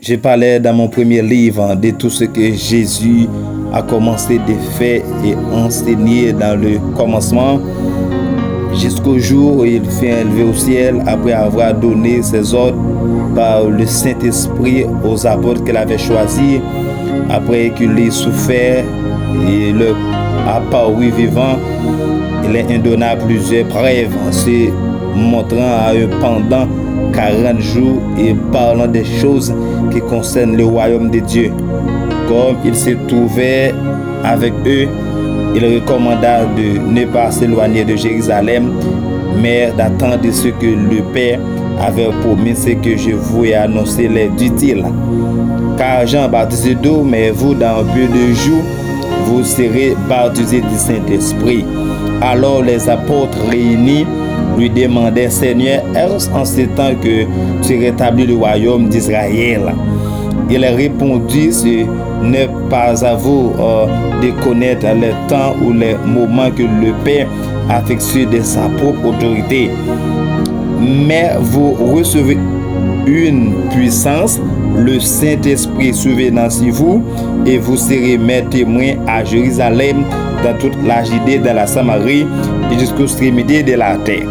Je parlais dans mon premier livre de tout ce que Jésus a commencé de faire et enseigner dans le commencement jusqu'au jour où il fut élevé au ciel après avoir donné ses ordres par le Saint-Esprit aux apôtres qu'il avait choisis, après qu'il ait souffert et leur apparu vivant. Il est donné plusieurs preuves en se montrant à eux pendant 40 jours et parlant des choses qui concernent le royaume de Dieu. Comme il se trouvait avec eux, il recommanda de ne pas s'éloigner de Jérusalem, mais d'attendre ce que le Père avait promis, ce que je vous ai annoncé, les dit-il. Car Jean baptisait d'eau, mais vous, dans peu de jours, vous serez baptisés du Saint-Esprit. Alors les apôtres réunis lui demandaient: Seigneur, est-ce en ce temps que tu rétablis le royaume d'Israël? Il répondit: ce n'est pas à vous de connaître les temps ou les moments que le Père a fixés de sa propre autorité, mais vous recevez une puissance, le Saint-Esprit survenant sur vous, et vous serez mes témoins à Jérusalem, dans toute la Judée, dans la Samarie et jusqu'aux extrémités de la terre.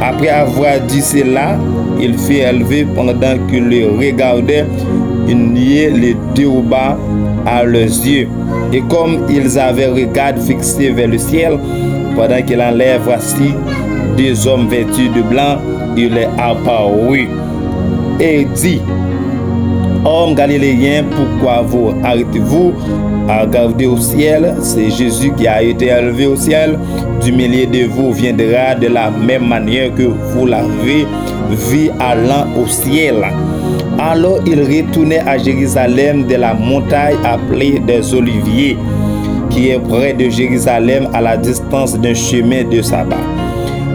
Après avoir dit cela, il fut élevé pendant que le regardaient. Une nuée les déroba à leurs yeux. Et comme ils avaient regard fixé vers le ciel, pendant qu'il enlève, voici deux hommes vêtus de blanc, il est apparu et dit: Hommes galiléens, pourquoi vous arrêtez-vous à regarder au ciel? C'est Jésus qui a été élevé au ciel. Du milieu de vous viendra de la même manière que vous l'avez vu allant au ciel. Alors il retournait à Jérusalem de la montagne appelée des Oliviers, qui est près de Jérusalem à la distance d'un chemin de sabbat.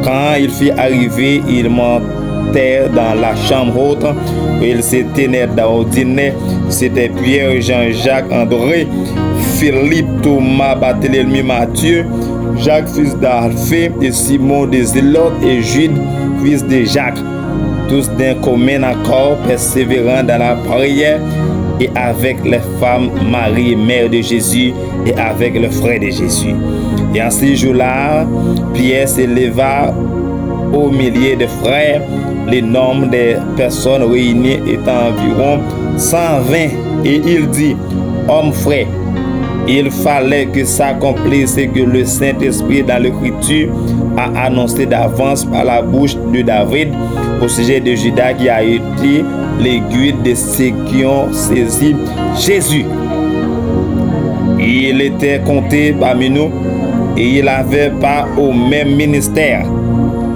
Quand il fut arrivé, il montait dans la chambre haute où il se tenait d'ordinaire. C'était Pierre, Jean-Jacques, André, Philippe, Thomas, Barthélemy, Matthieu, Jacques, fils d'Alphée, et Simon de Zélote, et Jude, fils de Jacques. Tous d'un commun accord, persévérant dans la prière, et avec les femmes, Marie, mère de Jésus, et avec le frère de Jésus. Et en ces jours-là, Pierre s'éleva au milieu des frères. Le nombre des personnes réunies étant environ 120. Et il dit: Hommes frères, il fallait que s'accomplisse ce que le Saint-Esprit dans l'Écriture a annoncé d'avance par la bouche de David au sujet de Judas, qui a été l'aiguille de ceux qui ont saisi Jésus. Il était compté parmi nous et il n'avait pas au même ministère.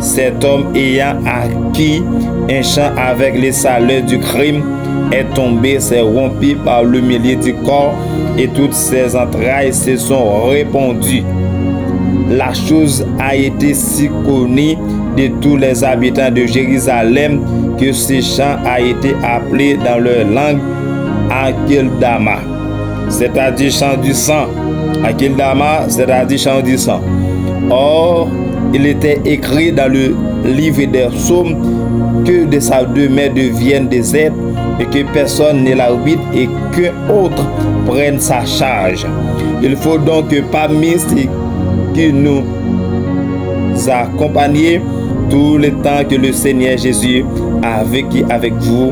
Cet homme ayant acquis un champ avec les salaires du crime est tombé, s'est rompu par le milieu du corps et toutes ses entrailles se sont répandues. La chose a été si connue de tous les habitants de Jérusalem que ce champ a été appelé dans leur langue Akeldama, c'est-à-dire champ du sang. Akeldama, c'est-à-dire champ du sang. Or, il était écrit dans le livre des psaumes que de sa demeure devienne déserte et que personne ne l'habite et qu'un autre prenne sa charge. Il faut donc que parmi ceux qui nous accompagnent tout le temps que le Seigneur Jésus a vécu avec vous,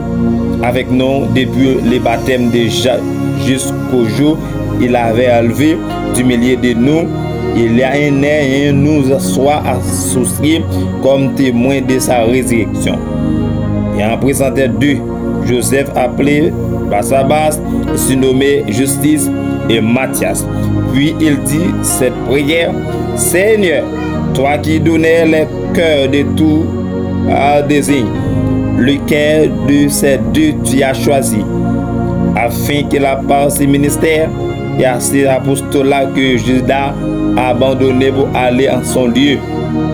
avec nous, depuis le baptême de Jacques jusqu'au jour où il avait élevé du milieu de nous, il y a un air et nous soit associés comme témoins de sa résurrection. Et en présentait deux, Joseph appelé Barsabas, surnommé Justice, et Matthias. Puis il dit cette prière: Seigneur, toi qui donnais les cœurs de tout désigne, le cœur de ces deux tu as choisi, afin qu'il apporte ses ministères et à ces apostolats que Judas a abandonné pour aller en son lieu.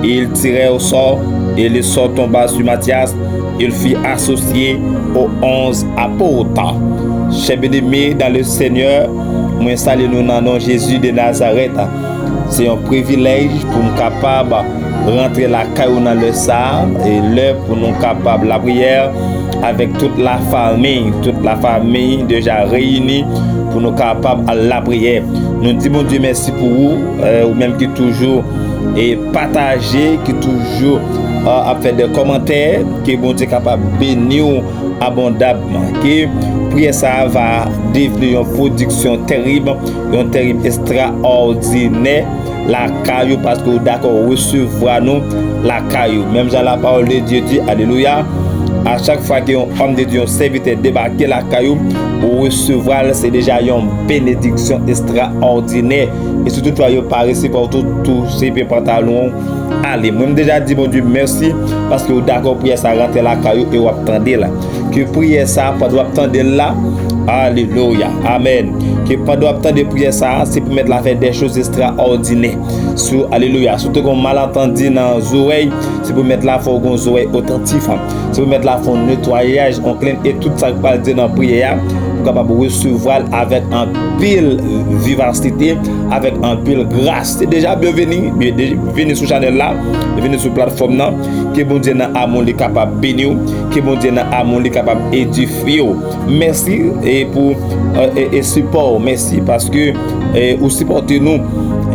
Il tirait au sort et le sort tomba sur Matthias. Il fut associé aux 11 apôtres. Chers bien-aimés dans le Seigneur, moi salue nous dans le nom de Jésus de Nazareth. C'est un privilège pour nous capables de rentrer la caille dans le sang et l'heure pour nous capables la prière avec toute la famille déjà réunie pour nous capables à la prière. Nous disons Dieu merci pour vous, ou même qui toujours et partager, qui toujours a fait des commentaires, que bon Dieu capable de bénir abondamment, que prière ça va devenir une production terrible extraordinaire la caillou, parce que d'accord recevoir nous la caillou. Même dans la parole de Dieu dit alléluia, à chaque fois qu'un homme de Dieu, un serviteur débarque la caillou ou recevoir, c'est déjà une bénédiction extraordinaire. Et surtout toi vous paraissez pour tous ces pantalons. Allez, moi déjà dit bon Dieu merci, parce que d'accord prière ça rentre la caillou et vous attendez là, que prière ça pas doit attendre là. Alléluia, amen. Que pendant le temps de prière ça, c'est pour mettre la faire des choses extraordinaires. Alléluia. Surtout qu'on malentendu dans les oreilles, c'est pour mettre la foi aux oreilles authentiques. C'est pour mettre la foi nettoyage, on clean et tout ça que parle dans la prière, pour capable recevoir avec un pile vivacité, avec un pile grâce. C'est déjà bienvenu, bienvenue sur channel là, bienvenue sur plateforme là, que bon Dieu n'a amour est capable de bénir, que bon Dieu n'a amour est capable d'édifier. Merci et pour et support, merci parce que vous supportez nous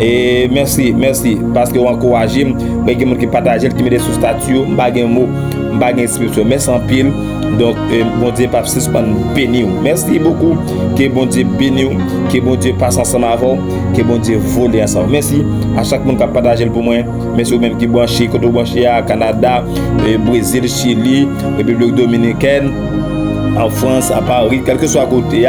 et merci parce que vous encouragez, mais qui qui partage, qui met sous statut, bagay mot, bagay inscription, merci en pile. Donc bon Dieu pas suspendre bénir. Merci beaucoup, que bon Dieu bénir, que bon Dieu passe ensemble avant, que bon Dieu vole ensemble. Merci à chaque monde qui a partagé pour moi. Merci même qui branché, côté branché à Canada, Brésil, Chili, République dominicaine, en France, à Paris, quel que soit à côté,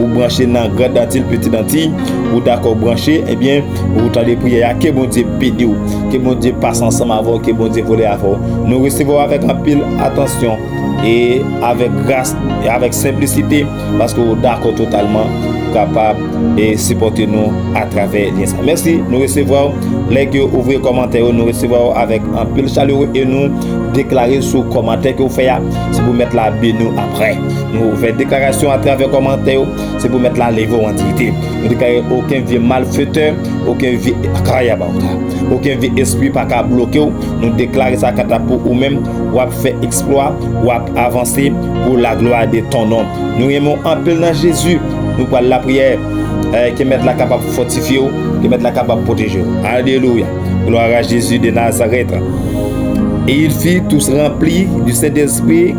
ou branché dans Grande Antille, Petite Antille, ou d'accord branché, eh bien, vous allez prier à que bon Dieu bénisse, que bon Dieu passe ensemble avant, que bon Dieu vole avant. Nous recevons avec un pile attention et avec grâce et avec simplicité, parce que vous d'accord totalement capable et supporter nous à travers l'INSA. Merci, nous recevons les que ouvrez commentaires, nous recevons avec un pile chaleureux et nous déclarer sous commentaire que vous faites, c'est pour mettre la bénou après. Nous faisons déclaration à travers commentaire, c'est pour mettre la lèvre en dignité. Nous déclarons aucun vieux malfaiteur, aucun vieux aucun vieux esprit pas qu'à bloquer. Nous déclarons ça pour vous-même, ou à faire exploit, ou à avancer pour la gloire de ton nom. Nous aimons un peu dans Jésus. Nous parlons la prière qui met la capable de fortifier, qui met la capable de protéger. Alléluia. Gloire à Jésus de Nazareth. Et il fit tous remplis du Saint-Esprit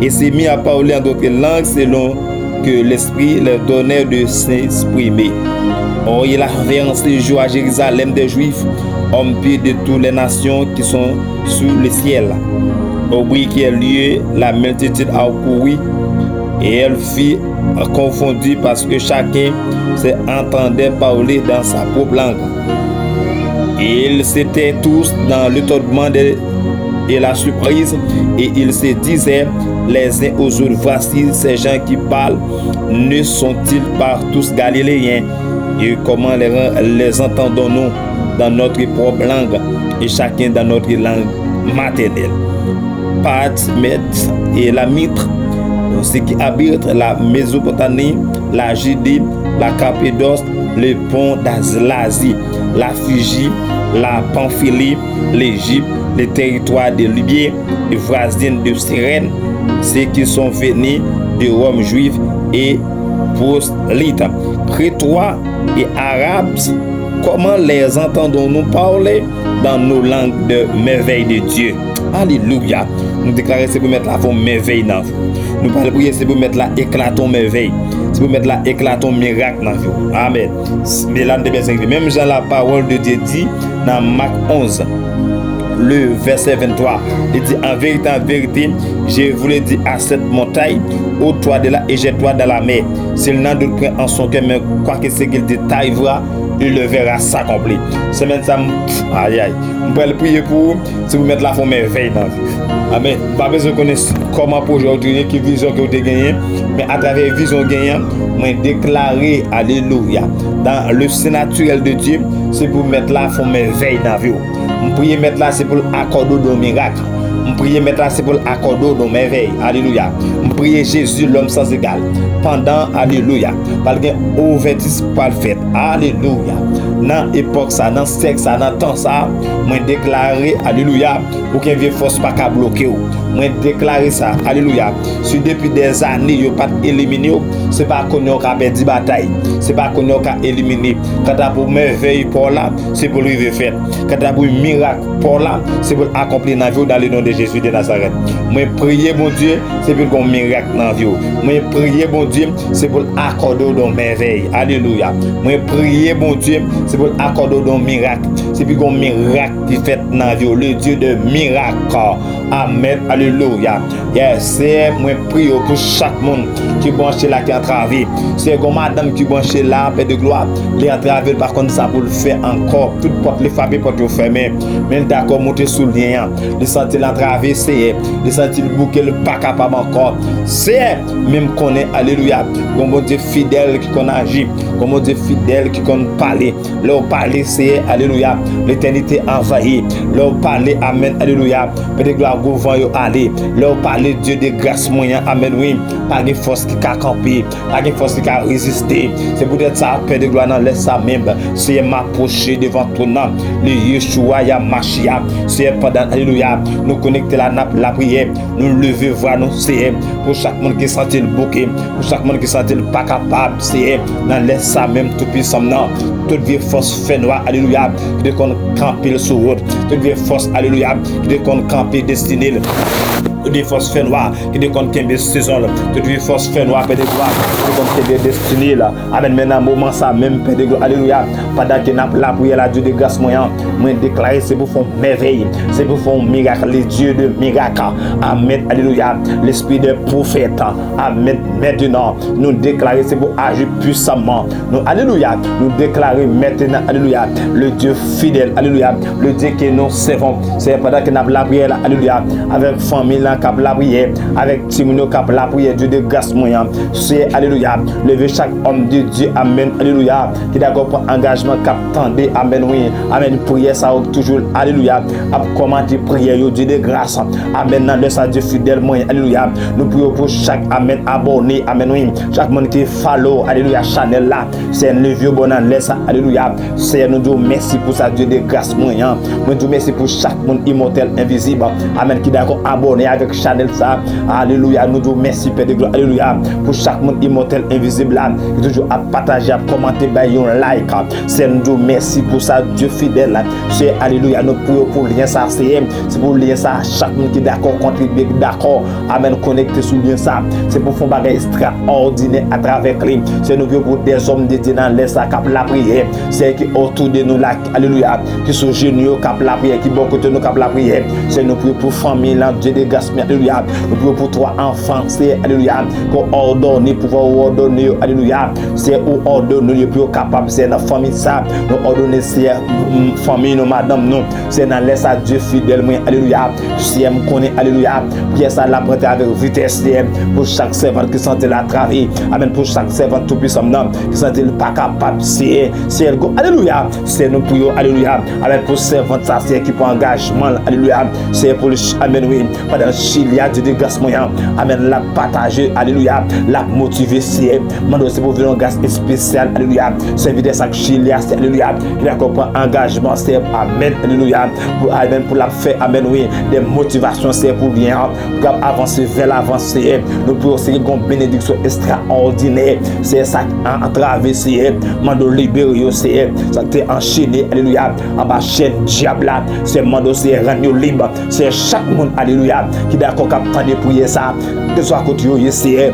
et s'est mis à parler en d'autres langues selon que l'Esprit leur donnait de s'exprimer. Or, il avait en séjour à Jérusalem des Juifs, hommes pieds de toutes les nations qui sont sous le ciel. Au bruit qui a lieu, la multitude a couru et elle fit confondue parce que chacun s'entendait parler dans sa propre langue. Et ils étaient tous dans l'étonnement et la surprise, et ils se disaient les uns aux autres, voici ces gens qui parlent, ne sont-ils pas tous galiléens? Et comment les entendons-nous dans notre propre langue, et chacun dans notre langue maternelle? Parthes, Mèdes et Lamites, ceux qui habitent la Mésopotamie, la Judée, la Cappadoce, le pont d'Asie, la Phrygie, la Pamphylie, l'Égypte, les territoires de Libye, les voisines de Cyrène, ceux qui sont venus de Rome juifs et proselytes, Crétois et Arabes, comment les entendons-nous parler dans nos langues de merveille de Dieu? Alléluia. Nous déclarons c'est pour mettre la forme merveille dans vous. Nous parlons de prier c'est pour mettre la éclaton merveille. C'est pour mettre la éclaton miracle dans vous. Amen. Mais là, même dans la parole de Dieu dit dans Marc 11, le verset 23, il dit en vérité, je vous le dis à cette montagne, ôte-toi de là et jette-toi dans la mer. S'il n'a d'autre point en son cœur, mais quoi que ce qu'il dit, taillera, il le verra s'accomplir. C'est même ça, aïe aïe. On peut le prier pour vous, si vous mettez la forme merveille dans vous. Amen. Pas besoin de connaître comment pour aujourd'hui, qui vision que vous avez gagné, mais à travers vision gagnante, moi déclarer, alléluia, dans le surnaturel de Dieu, c'est pour mettre la forme merveille dans vous. On prie mettre là, c'est pour accorder de miracle. On prie mettre là, c'est pour accorder de merveille. Alléluia. On prie Jésus, l'homme sans égal. Pendant, alléluia. Parce que ouverture pas le fait. Alléluia. Dans l'époque, ça, dans le sexe, ça, dans le temps, ça, moi déclarer, alléluia, aucun vieux force pas qu'à bloquer. moi déclarer ça. Alléluia. Si depuis des années yo pas éliminé, c'est pas qu'on a perdu bataille, c'est pas qu'on a éliminé. Quand t'as pour merveille pour là, c'est pour lui faire. Quand t'as pour miracle pour là, c'est pour accomplir dans vie dans le nom de Jésus de Nazareth. Moi prier mon Dieu, c'est pour qu'on miracle dans vie. Moi prier mon Dieu, c'est pour accorder dans merveille. Alléluia. Moi prier mon Dieu, c'est pour accorder dans miracle. C'est pour qu'on miracle qui fait dans vie, le Dieu de miracle. Amen. Alléluia. Yes, c'est moi prie pour chaque monde qui branché là qui a travaillé. C'est comme madame qui branché là, paix de gloire, les a travaillé par contre ça pour le faire encore. Toute porte les familles porte fermées. Même d'accord monter sous le lien. Les sentir la traverser, les sentir le bouquet le pas capable encore. C'est même qu'on est alléluia. Comme Dieu fidèle qui qu'on agit, comme Dieu fidèle qui qu'on parler. Là parler c'est alléluia. L'éternité envahie. Là parler amen alléluia. Paix de gloire gouverne yo aller. Là parler Dieu de grâce moyen amen oui. Pas de force qui a campé, pas de force qui a résisté. C'est peut-être ça paix de gloire dans laisse ça même. C'est m'approcher devant ton nom. Le Yeshua ya Machia. C'est pendant alléluia. Nous connecter la nappe la prière. Nous lever voir nous c'est pour chaque monde qui sentit le bouquet, pour chaque monde qui sentit le pas capable c'est dans laisse ça même tout puissant non. Toute vieille force fait noir alléluia qui de qu'on camper sur route. Toute vieille force alléluia qui de qu'on camper destiné. Des forces fait noir qui décompte des saisons là toutes les forces fait noir paix de gloire qui décompte des destinées là amen maintenant moment ça même paix de gloire alléluia pendant que n'a la prière la Dieu de grâce moyen moi déclarer c'est pour faire merveille c'est pour faire miracle les dieux de miracle amen alléluia l'esprit de prophète amen maintenant nous déclarer c'est pour agir puissamment nous alléluia nous déclarer maintenant alléluia le Dieu fidèle alléluia le Dieu que nous servons c'est pendant que n'a la prière là alléluia avec famille là cap la prière avec Timono cap la prière Dieu de grâce moyen c'est alléluia lever chaque homme de Dieu amen alléluia qui d'accord pour engagement cap tendez amen oui amen prière ça toujours alléluia à commenter prière Dieu de grâce amen dans le sa Dieu fidèle moyen alléluia nous prions pour chaque amen abonné amen oui chaque monde qui follow alléluia channel là c'est le vieux bon laisse alléluia c'est nous disons merci pour ça Dieu de grâce moyen nous disons merci pour chaque monde immortel invisible amen qui d'accord abonné avec channel ça alléluia nous disons merci Père de gloire alléluia pour chaque monde immortel invisible là qui toujours à partager à commenter by un like c'est nous disons merci pour ça Dieu fidèle c'est alléluia nous prions pour lien ça c'est pour lien ça chaque monde qui d'accord contribuer d'accord amen connecté sur lien ça c'est pour faire bagage extraordinaire à travers lui c'est nous prions pour des hommes dédiés dans l'air ça cap la prière c'est qui autour de nous là alléluia qui sont géniaux cap la prière qui bon côté nous cap la prière c'est nous prions pour famille là Dieu de grâce alléluia nous prions pour toi enfants c'est alléluia qu'on ordonne pouvoir ordonner alléluia c'est où ordonner pour capable c'est dans famille ça nous ordonner c'est famille nous madame nous c'est dans laisse à Dieu fidèle moi alléluia si me connaît alléluia pièce ça la prêter avec vitesse pour chaque servant qui sentait la travailler amen pour chaque servant tout puissant qui sentait pas capable c'est alléluia c'est nous prions alléluia amen pour servant ça c'est qui pour engagement alléluia c'est pour le amen oui pendant Chilia Dieu de grâce moyen amen la partager alléluia la motiver c'est mando c'est pour venir un gaz spécial alléluia c'est vidéo ça Chilia c'est alléluia qui a comprend engagement c'est amen alléluia pour amen pour la faire amen oui des motivations c'est pour bien pour avancer vers l'avancée nous pour aussi une bénédiction extraordinaire c'est ça en traverser mando libérer c'est ça t'est enchaîné alléluia en bas chaîne diable c'est mando c'est rendre libre c'est chaque monde alléluia qui d'accord capable de prier ça que soit côté c'est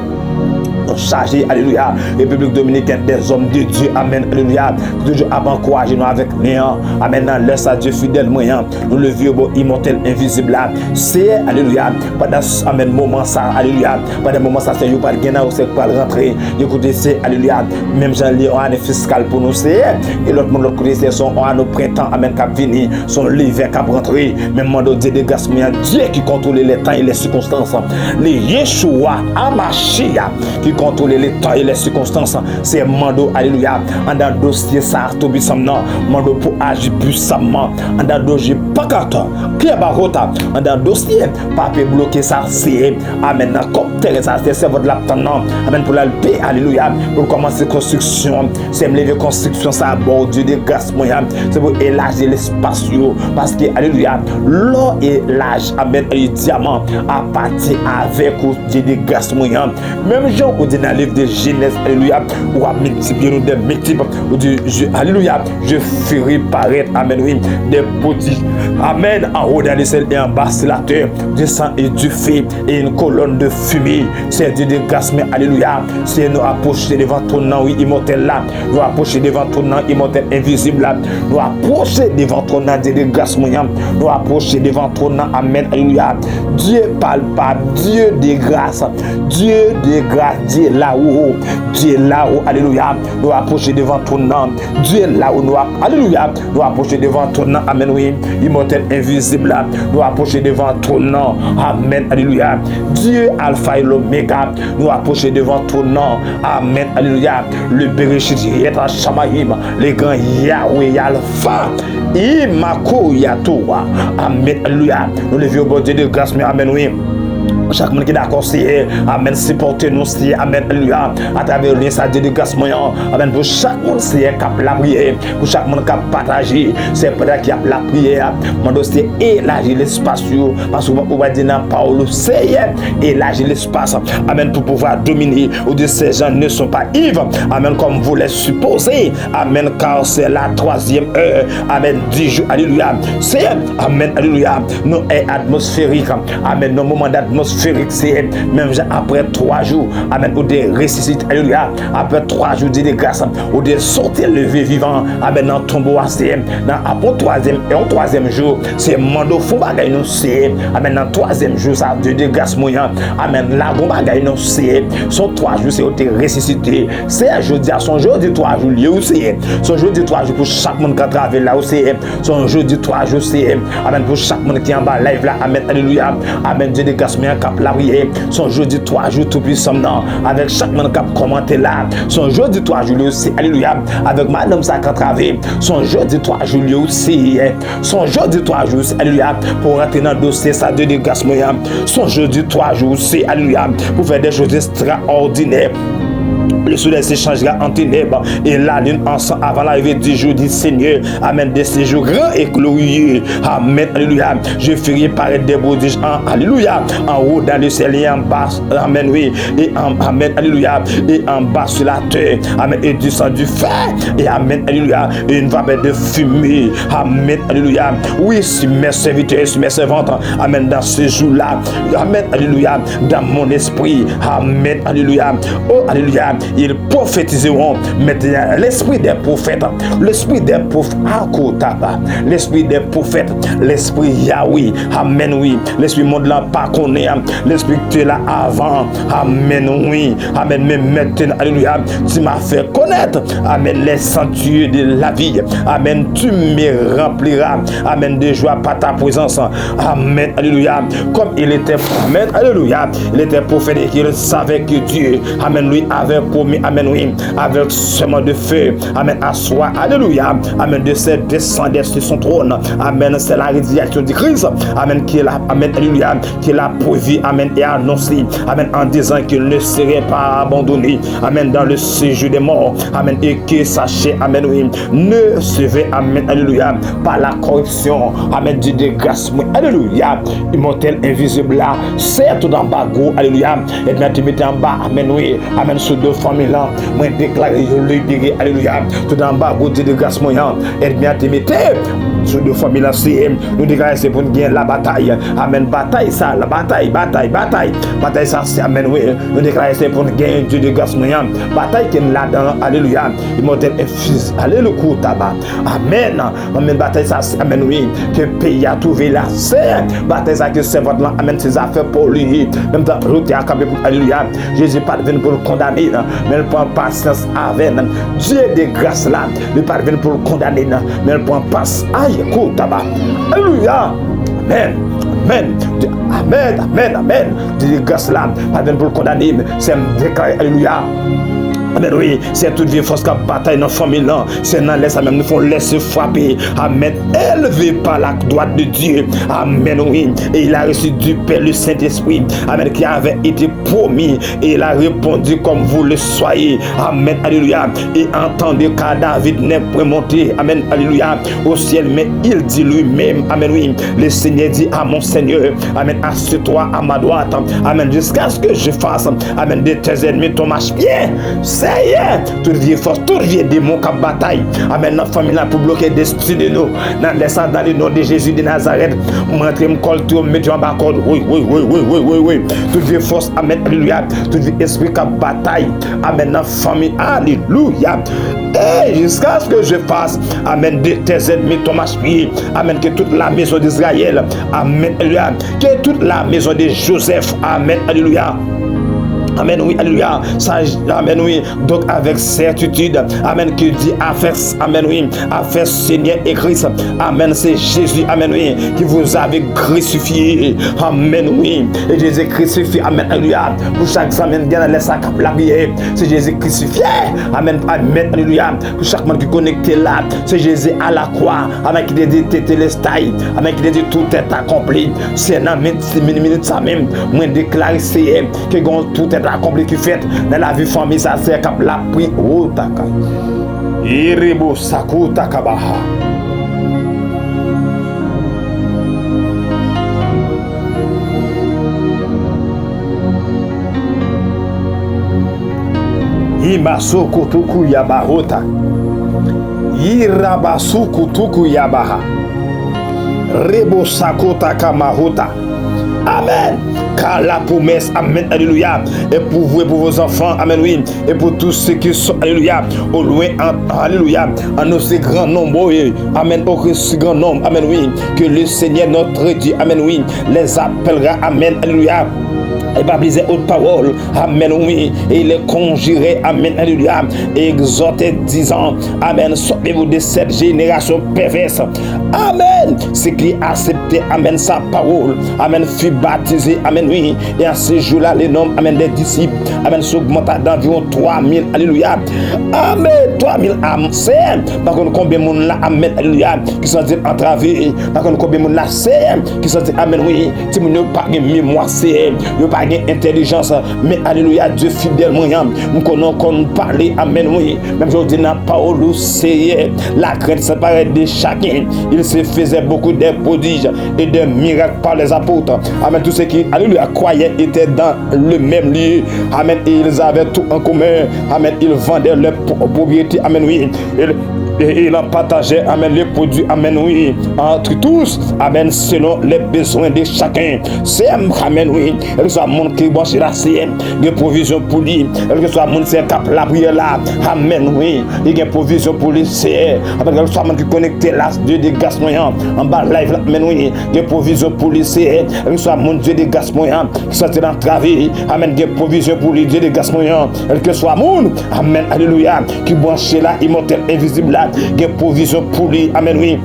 chargé alléluia République dominicaine des hommes de Dieu amen alléluia toujours à encourager nous avec néant amen dans laisse à Dieu fidèle moyen nous le vieux beau immortel invisible là c'est alléluia pendant amen moment ça alléluia pendant moment ça c'est pas gain ou c'est pas rentrer écoutez c'est alléluia même Jean li on année fiscale pour nous c'est et l'autre monde l'autre côté c'est son on nos printemps amen cap venir son l'hiver cap rentrer même monde Dieu de grâce moyen Dieu qui contrôle les temps et les circonstances les Yeshua Amashia qui contrôler les temps et les circonstances. C'est mando, alléluia, en dans dossier ça, tout puissamment, mando pour agir puissamment, en dans dossier pas carton, qui est barota, en dans dossier, papier bloqué ça, c'est, amen, comme tel, ça, c'est votre laptop, amen, pour la paix, alléluia, pour commencer construction, c'est me lever construction, ça, bon Dieu de grâce, moyen, c'est pour élargir l'espace, parce que, alléluia, l'or et l'âge, amen, et le diamant, à partir avec Dieu de grâce, moyen, même Jean, au dit dans le livre de Genèse, alléluia, ou à multiplier nous des multiples, ou dit, alléluia, je ferai paraître, amen, oui, des petits, amen, en haut dans les ciels et en bas sur la terre, du sang et du feu, et une colonne de fumée, c'est Dieu de grâce, mais alléluia, c'est nous approcher devant ton nom, oui, immortel là, nous approcher devant ton nom, immortel invisible là, nous approcher devant ton nom, Dieu de grâce, moyen, nous approcher devant ton nom, amen, alléluia, Dieu palpable, Dieu de grâce, Dieu de grâce, Dieu là-haut, Dieu là-haut, alléluia, nous approcher devant ton nom, Dieu là-haut, nous alléluia, nous approcher devant ton nom, amen, oui, immortel invisible là, nous approcher devant ton nom, amen, alléluia, Dieu alpha et l'oméga, nous approcher devant ton nom, amen, alléluia, le Bereshit, Yeta Shamaïm, les grands Yahweh, alpha, Imako Yatoa, amen, alléluia, nous levions au bon Dieu de grâce, mais amen, oui. Chaque monde qui est d'accord, c'est amen, supportez-nous, c'est amen, alléluia, à travers le lien, ça Dieu de grâce moyen, amen, pour chaque monde, c'est cap la prière, pour chaque monde qui a partagé, c'est peut-être qui a la prière, mon dossier élargir l'espace, parce qu'on va dire dans Paul, c'est élargir l'espace, amen, pour pouvoir dominer, ou de ces gens ne sont pas ivres, amen, comme vous les supposez, amen, car c'est la 3e heure, amen, 10 jours, alléluia, c'est, amen, alléluia, nous est atmosphérique, amen, nos moments d'atmosphérique, c'est même après 3 jours, amen, ou des ressuscites, alléluia, après 3 jours de grâce, ou des sortir lever vivant, amen, dans tombeau, c'est après 3e et au 3e jour, c'est mando fou bagay nous, c'est amen, dans 3e jour, ça de grâce moyen, amen, la bon bagay nous, c'est son 3 jours, c'est au ressuscité, c'est un jour, son jour de 3 jours, lié aussi, son jour de 3 jours pour chaque monde qui travaille là aussi, son jour de 3 jours, c'est amen, pour chaque monde qui est en bas live là, amen, alléluia, amen, Dieu de grâce moyen, cap la prière, son jeudi 3 jours tout puissant, avec chaque monde qui a commenté là, son jeudi 3 jours aussi, alléluia, avec madame ça qui a travaillé, son jeudi 3 jours aussi, son jeudi 3 jours aussi, alléluia, pour rentrer dans le dossier, ça de grâce moyen, son jeudi 3 jours aussi, alléluia, pour faire des choses extraordinaires. Le soleil s'échangera en ténèbres et la lune ensemble avant l'arrivée du jour du Seigneur. Amen. De ces jours grands et glorieux. Amen. Alléluia. Je ferai paraître des prodiges en alléluia. En haut dans le ciel et en bas. Amen. Oui. Et en amen. Alléluia. Et en bas sur la terre. Amen. Et du sang du feu. Et amen. Alléluia. Et une vapeur de fumée. Amen. Alléluia. Oui, sur mes serviteurs et sur mes servantes. Amen. Dans ces jours-là. Amen. Alléluia. Dans mon esprit. Amen. Alléluia. Oh, alléluia. Ils prophétiseront maintenant l'esprit des prophètes, l'esprit des prophètes, l'esprit des prophètes, l'esprit Yahweh, amen, oui, l'esprit monde là pas connaît, l'esprit que tu es là avant, amen, oui, amen, mais maintenant, alléluia, tu m'as fait connaître, amen, les sanctuaires de la vie, amen, tu me rempliras, amen, de joie par ta présence, amen, alléluia, comme il était, amen, alléluia, il était prophète et qu'il savait que Dieu, amen, lui avait promis, amen, oui, avec seulement de feu, amen, à soi, alléluia, amen, de ses descendants sur son trône, amen, c'est la rédiation du Christ, amen, qui est là, amen, alléluia, qui l'a prévu, amen, et annoncé, amen, en disant qu'il ne serait pas abandonné, amen, dans le séjour des morts, amen, et que sachez, amen, oui, ne servez, amen, alléluia, par la corruption, amen, du dégrâce, alléluia, immortel, invisible, là, c'est tout en bas, gros, alléluia, et bien, tu mettez en bas, amen, oui, amen, sur deux familles là, moi déclaré, je le dirai, alléluia, tout en bas, gros, de grâce, moyen, et bien, tu mettez sur deux familles là, c'est, nous déclarons, c'est pour gagner la bataille, amen, bataille, ça, la bataille, ça, c'est, amen, oui, nous déclarons, c'est pour gagner Dieu de grâce, moyen, bataille qui est là-dedans, alléluia, immortel, fils, alléluia, tabac, amen, amen, bataille, ça, c'est, amen, oui, que pays a trouvé là, c'est, bataille, ça, que c'est votre là, amen, ses affaires pour lui, même temps, je à camper pour, alléluia, Jésus pas venu pour le condamner, mais il prend patience avec Dieu de grâce là, il pas venu pour le condamner, mais il prend patience, aïe, écoute, tabac, alléluia, amen. Amen. Amen, amen, amen. Dis grâce là, amen pour le condamner. C'est déclaré, alléluia. Amen, oui, c'est toute vie force qui bataille dans la famille là. C'est dans laisse même nous font laisser frapper. Amen. Élevé par la droite de Dieu. Amen, oui. Et il a reçu du Père le Saint-Esprit. Amen, qui avait été promis. Et il a répondu comme vous le soyez. Amen, alléluia. Et entendez car David n'est pas monté. Amen, alléluia. Au ciel, mais il dit lui-même. Amen, oui. Le Seigneur dit à mon Seigneur. Amen, assieds-toi à ma droite. Amen, jusqu'à ce que je fasse. Amen, de tes ennemis ton marche-pied. Toute vieille force, toute vieille démon qui bataille. Amen. Notre famille là pour bloquer l'esprit de nous. Dans le nom de Jésus de Nazareth. Montrez me colle tout, mettez en bas corde. Oui. Toute vieille force. Amen. Alléluia. Toute vieille esprit qui bataille. Amen. Dans la famille. Alléluia. Et jusqu'à ce que je fasse. Amen. De tes ennemis ton marche-pied. Amen. Que toute la maison d'Israël. Amen. Alléluia. Que toute la maison de Joseph. Amen. Alléluia. Amen, oui, alléluia. Amen, oui. Donc, avec certitude, amen, que dit affaire, amen, oui, affaire Seigneur et Christ. Amen, c'est Jésus, amen, oui, qui vous avait crucifié. Amen, oui. Et Jésus crucifié, amen, alléluia. Pour chaque semaine, bien, laisse la prière. C'est Jésus crucifié. Amen, amen, alléluia. Pour chaque monde qui est connecté là, c'est Jésus à la croix. Amen, qui dit tétélestai. Amen, qui dit tout est accompli. C'est dans minute ça même. Moi, déclarer, c'est que tout est accompli qui fait dans la vie famille ça c'est comme la pri oh taka irebo saku takabaha imasuku tuku yabahota irabasuku tuku yabaha rebo saku takamahota. Amen. Car la promesse, amen, alléluia, est pour vous et pour vos enfants, amen, oui, et pour tous ceux qui sont, alléluia, au loin, alléluia, en aussi grand nombre, oui, amen, au aussi grand nombre, amen, oui, que le Seigneur notre Dieu, amen, oui, les appellera, amen, alléluia. Et baptisé haute parole, amen, oui, et il les conjurait, amen, alléluia, et exhortait disant, amen, sortez-vous de cette génération perverse, amen, c'est qui acceptait, amen, sa parole, amen, fut baptisé, amen, oui, et à ce jour-là, les noms, amen, des disciples, amen, s'augmenta d'environ 3000, alléluia, amen, 3000 âmes, c'est, par contre, combien de monde là, amen, alléluia, qui sont entravés, par contre, combien de monde là, c'est, qui sont, amen, oui, si vous n'avez pas de mémoire, c'est, pas intelligence, mais alléluia, Dieu fidèlement, nous connaissons parler, amen, oui, même je dis, n'a pas au c'est la crainte séparée de chacun, il se faisait beaucoup de prodiges et de miracles par les apôtres, amen, tous ceux qui, alléluia, croyaient étaient dans le même lieu, amen, et ils avaient tout en commun, amen, ils vendaient leur propriété, amen, oui, et il en partageait, amen, les produits, amen, oui, entre tous, amen, selon les besoins de chacun. C'est, amen, oui, que soit monde qui branche la CM, il y a provision pour lui, que soit monde qui cap la prière là, amen, oui, il y a provision pour lui, c'est, amen, que soit monde qui connecté là, Dieu des gaz moyens, en bas live là, amen, oui, il y a provision pour lui, c'est, que soit monde Dieu des gaz moyens, qui soit dans le travail, amen, il y a provision pour lui, Dieu des gaz moyens, que soit monde, amen, alléluia, qui branche là, immortel, invisible là, il y a provision pour lui, amen, oui.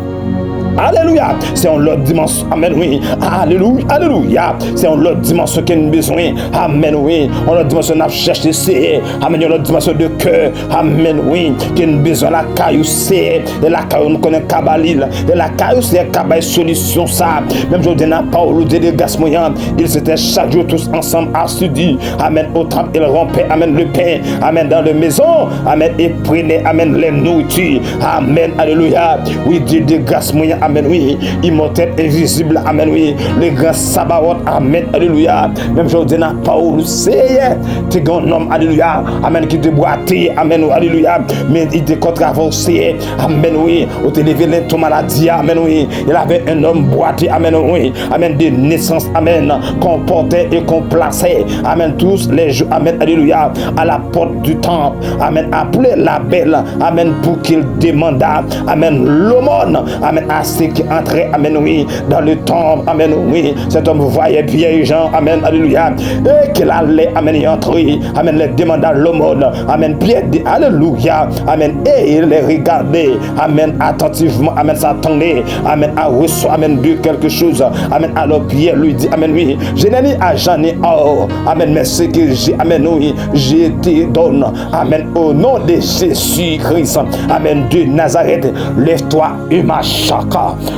Alléluia, c'est en l'autre dimension, amen, oui, alléluia, alléluia, c'est en l'autre dimension qu'il y a besoin, amen, oui, en l'autre dimension, on a cherché, c'est, amen, en l'autre dimension de cœur, amen, oui, qu'il y a besoin, la caillou, c'est, de la caillou, on connaît Kabalil, de la caillou, c'est Kabaï solution, ça, même je dis, n'a pas au lieu de gaz moyen, ils étaient chaque jour tous ensemble à studier, amen, au temple, ils rompaient, amen, le pain, amen, dans la maison, amen, et prenaient, amen, les nourritures, amen, alléluia, oui, Dieu de gaz moyen, amen, oui, immortel, invisible, amen, oui, le grand Sabaoth, amen, alléluia, même je dis, n'a pas où c'est, t'es grand homme, alléluia, amen, qui te boité, amen, alléluia, mais il te contravancé, amen, oui, au te levé ton maladie, amen, oui, il avait un homme boité, amen, oui, amen, de naissance, amen, qu'on portait et qu'on plaçait, amen, tous les jours, amen, alléluia, à la porte du temple, amen, appelez la belle, amen, pour qu'il demanda, amen, l'aumône, amen, à passé qui entrait, amen, oui, dans le tombe, amen, oui. Cet homme voyait vieilles gens, amen, alléluia, et qu'il allait, amen, y entrer, amen, les demanda l'aumône, amen, Pierre dit, alléluia, amen, et il les regardait, amen, attentivement, amen, s'attendait, amen, à recevoir, amen, de quelque chose, amen, alors Pierre lui dit, amen, oui, je n'ai ni argent ni or, amen, mais ce que j'ai, amen, oui, j'ai été donné, amen, au nom de Jésus-Christ, amen, de Nazareth, lève-toi et marche,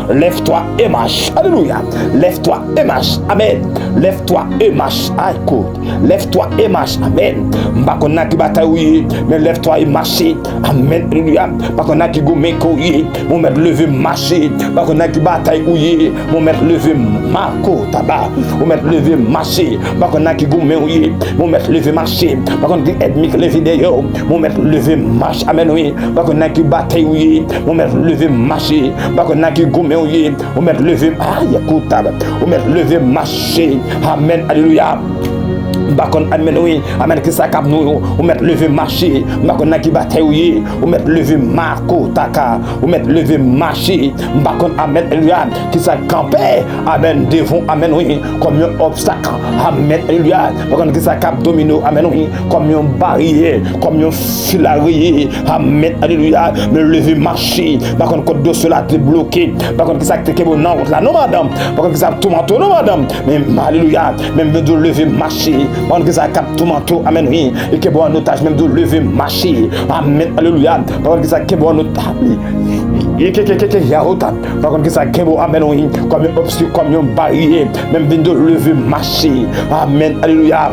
lève-toi et marche, alléluia, lève-toi et marche, amen, lève-toi et marche, écoute, lève-toi et marche, amen, mbakona qui bataille, mais lève-toi et marche, amen, alléluia, mbakona qui gomme couille, mon maître levé marcher, mbakona qui bataille ouille, mon maître levé marco tabac, mon maître levé marcher, mbakona qui gomme ouille, mon maître levé marcher, mbakona qui ennemi levé d'ailleurs, mon maître levé marche, amen, oui, mbakona qui bataille ouille, mon maître levé marcher, mbakona qui gomme ouille, mon maître levé, aïe, écoute, mon maître levé marcher, amen, alléluia. Bakon amen oui, amen qui ça cap nous, ou mettre lever marcher, bakon na qui bataille, ou mettre lever marco taka, ou mettre lever marcher, bakon amen alléluia, qui ça camper, amen devant amen oui, comme un obstacle, amen alléluia, bakon qui ça cap domino, amen oui, comme un barrière, comme un filarié, amen alléluia, me lever marcher, bakon code de cela te bloqué, bakon qui ça te bon non la non madame, bakon qui ça tout manteau non madame, mais alléluia, même de lever marcher. On que ça capte tout manteau, amen, oui, et que bon en otage, même de lever, marcher, amen, alléluia, par contre que ça que bon en otage, et que yarota, par contre que ça que bon, amen, oui, comme un obstacle, comme un barrière, même de lever, marcher, amen, alléluia.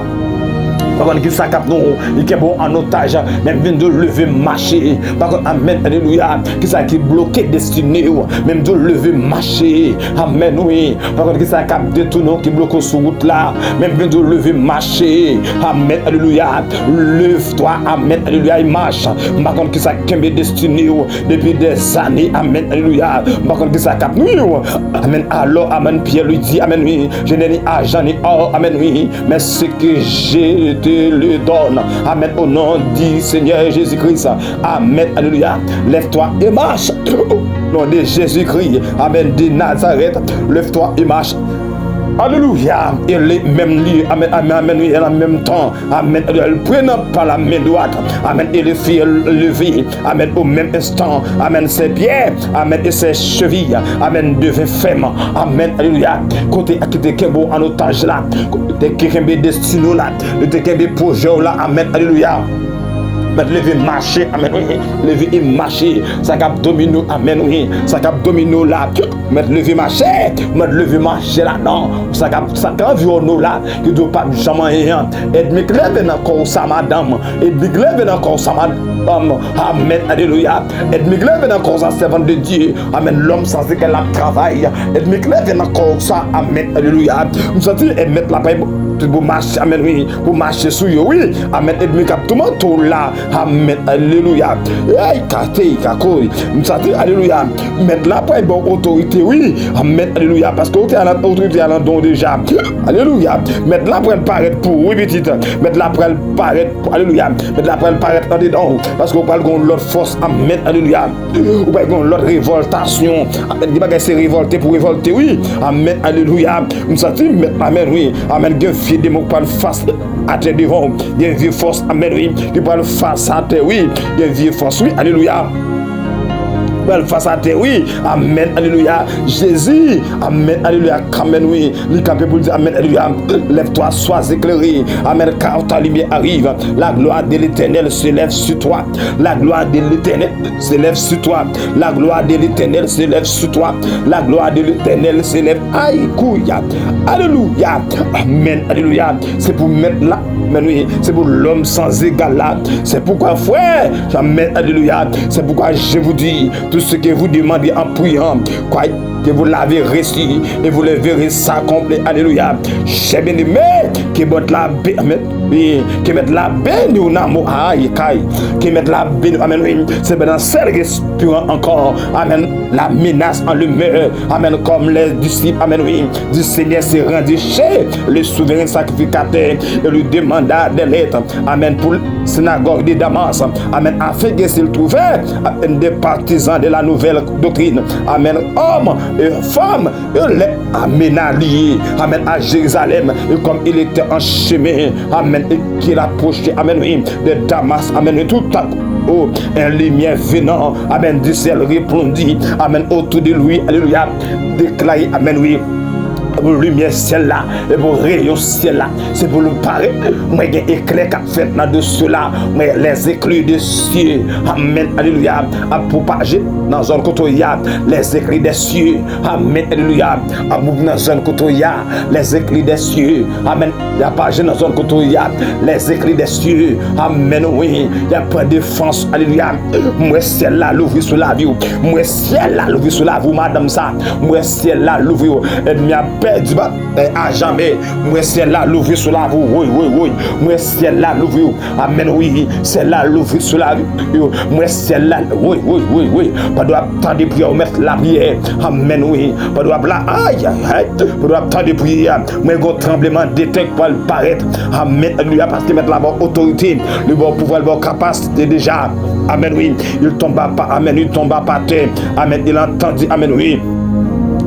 Par contre, qui s'accapent nous, qui est bon en otage, même vient de lever marcher. Par contre, amen, alléluia, qui s'est bloqué destiné, même de lever marcher. Amen, oui. Par contre, qui s'accapent de tout nous, qui bloque sur route là, même vient de lever marcher. Amen, alléluia. Lève-toi, amen, alléluia, et marche. Par contre, qui s'accapent destiné depuis des années, amen, alléluia. Par contre, qui s'accapent nous, amen, alors, amen, Pierre lui dit, amen, oui, je n'ai ni argent ni or, amen, oui, mais ce que j'ai te le donne. Amen. Au nom du Seigneur Jésus-Christ. Amen. Alléluia. Lève-toi et marche. Au nom de Jésus-Christ. Amen. De Nazareth. Lève-toi et marche. Alléluia. Et les mêmes lieux. Amen. Amen. Amen. Et en même temps. Amen. Elle prenne par la main droite. Amen. Et les filles levées. Amen. Au même instant. Amen. Ses pieds. Amen. Et ses chevilles. Amen. Devient ferme. Amen. Alléluia. Côté à qui te beau en otage là. Côté qui est destiné là. Côté qui est projet là. Amen. Alléluia. Lever marcher, amen, oui, lever et marcher, ça cap domino, amen, oui, ça cap domino là, mettre lever marcher là, non, ça cap nous là, qui doit pas jamais rien, et me lève encore ça, madame, et me lève encore ça, madame, amen, alléluia, et me lève encore ça, servant de Dieu, amen, l'homme sans qu'elle a travail, et me lève encore ça, amen, alléluia, nous sentons et mettre la paix pour marcher, amen, oui, pour marcher sur eux, oui, amen, et me cap tout le monde là, amen, alléluia, aïe, kate, kakoi, nous sentons, alléluia, mettre la paix pour autorité, oui, amen, alléluia, parce que l'autorité a l'endon déjà, alléluia, mettre la paix paraître pour, oui, petite, mettre la paix paraître, alléluia, mettre la paix paraître en dedans, parce qu'on parle de l'autre force, amen, alléluia, ou pas de l'autre révoltation, amen, il va se révolter pour révolter, oui, amen, alléluia, nous sentons, amen, oui, amen, Dieu des mots parle face à terre devant, il y a une vieille force, amen, oui, qui parle face à terre, oui, il y a une vieille force, oui, alléluia. Face à terre, oui, amen, alléluia, Jésus, amen, alléluia, amen, oui, les capés pour dire, amen, alléluia, lève-toi, sois éclairé, amen, car ta lumière arrive, la gloire de l'éternel se lève sur toi, la gloire de l'éternel se lève sur toi, la gloire de l'éternel se lève sur toi, la gloire de l'éternel se lève, aïe, couilla, alléluia, amen, alléluia, c'est pour mettre là, amen, oui, c'est pour l'homme sans égal là, c'est pourquoi, frère, amen, alléluia, c'est pourquoi je vous dis, tout ce que vous demandez en priant, que vous l'avez reçu et vous le verrez s'accomplir. Alléluia. J'ai bien aimé que votre la qui met la béni ou n'amour qui met la béni. Amen. Oui, c'est dans seul respirant encore. Amen. La menace en lui-même. Amen. Comme les disciples. Amen. Oui, du Seigneur s'est rendu chez le souverain sacrificateur et lui demanda des lettres. Amen. Pour la synagogue de Damas. Amen. Afin que s'il trouvait des partisans de la nouvelle doctrine. Amen. Hommes et femmes, il les amène à lier. Amen. À Jérusalem. Et comme il était en chemin. Amen. Et qu'il approchait. Amen. Oui, de Damas. Amen. Et tout à oh, un lumière venant. Amen. Du ciel répondit. Amen. Autour de lui. Alléluia. Déclaré. Amen. Oui. Pour lumière ciel là et pour rayon ciel là c'est pour le paraître moi j'ai éclair qu'a fait dans de cela mais les éclairs des cieux amen alléluia a propagé dans zone côté les éclairs des cieux amen alléluia a mouvement dans zone côté les éclairs des cieux amen il y a pas dans zone côté les éclairs des cieux amen oui il y a pas de défense alléluia moi ciel là l'ouvrir sur la vie moi ciel là l'ouvrir sur la vous madame ça moi ciel là l'ouvrir et mi a perdu à jamais. Moi c'est là l'ouvrir sur la vous. Oui. Moi c'est là l'ouvrir. Amen oui. C'est là l'ouvrir sur la vie. Moi c'est là. Oui. Pas doit attendre prière mettre la prière. Amen oui. Pas doit là. Aïe. Pas doit attendre prière. Moi go tremblement d'éteint pour le paraître. Amen. Lui parce que mettre la bonne autorité, le bon pouvoir, le bon capacité déjà. Amen oui. Il tombe pas. Amen. Il tombe pas terre. Amen. Il entendit. Amen oui.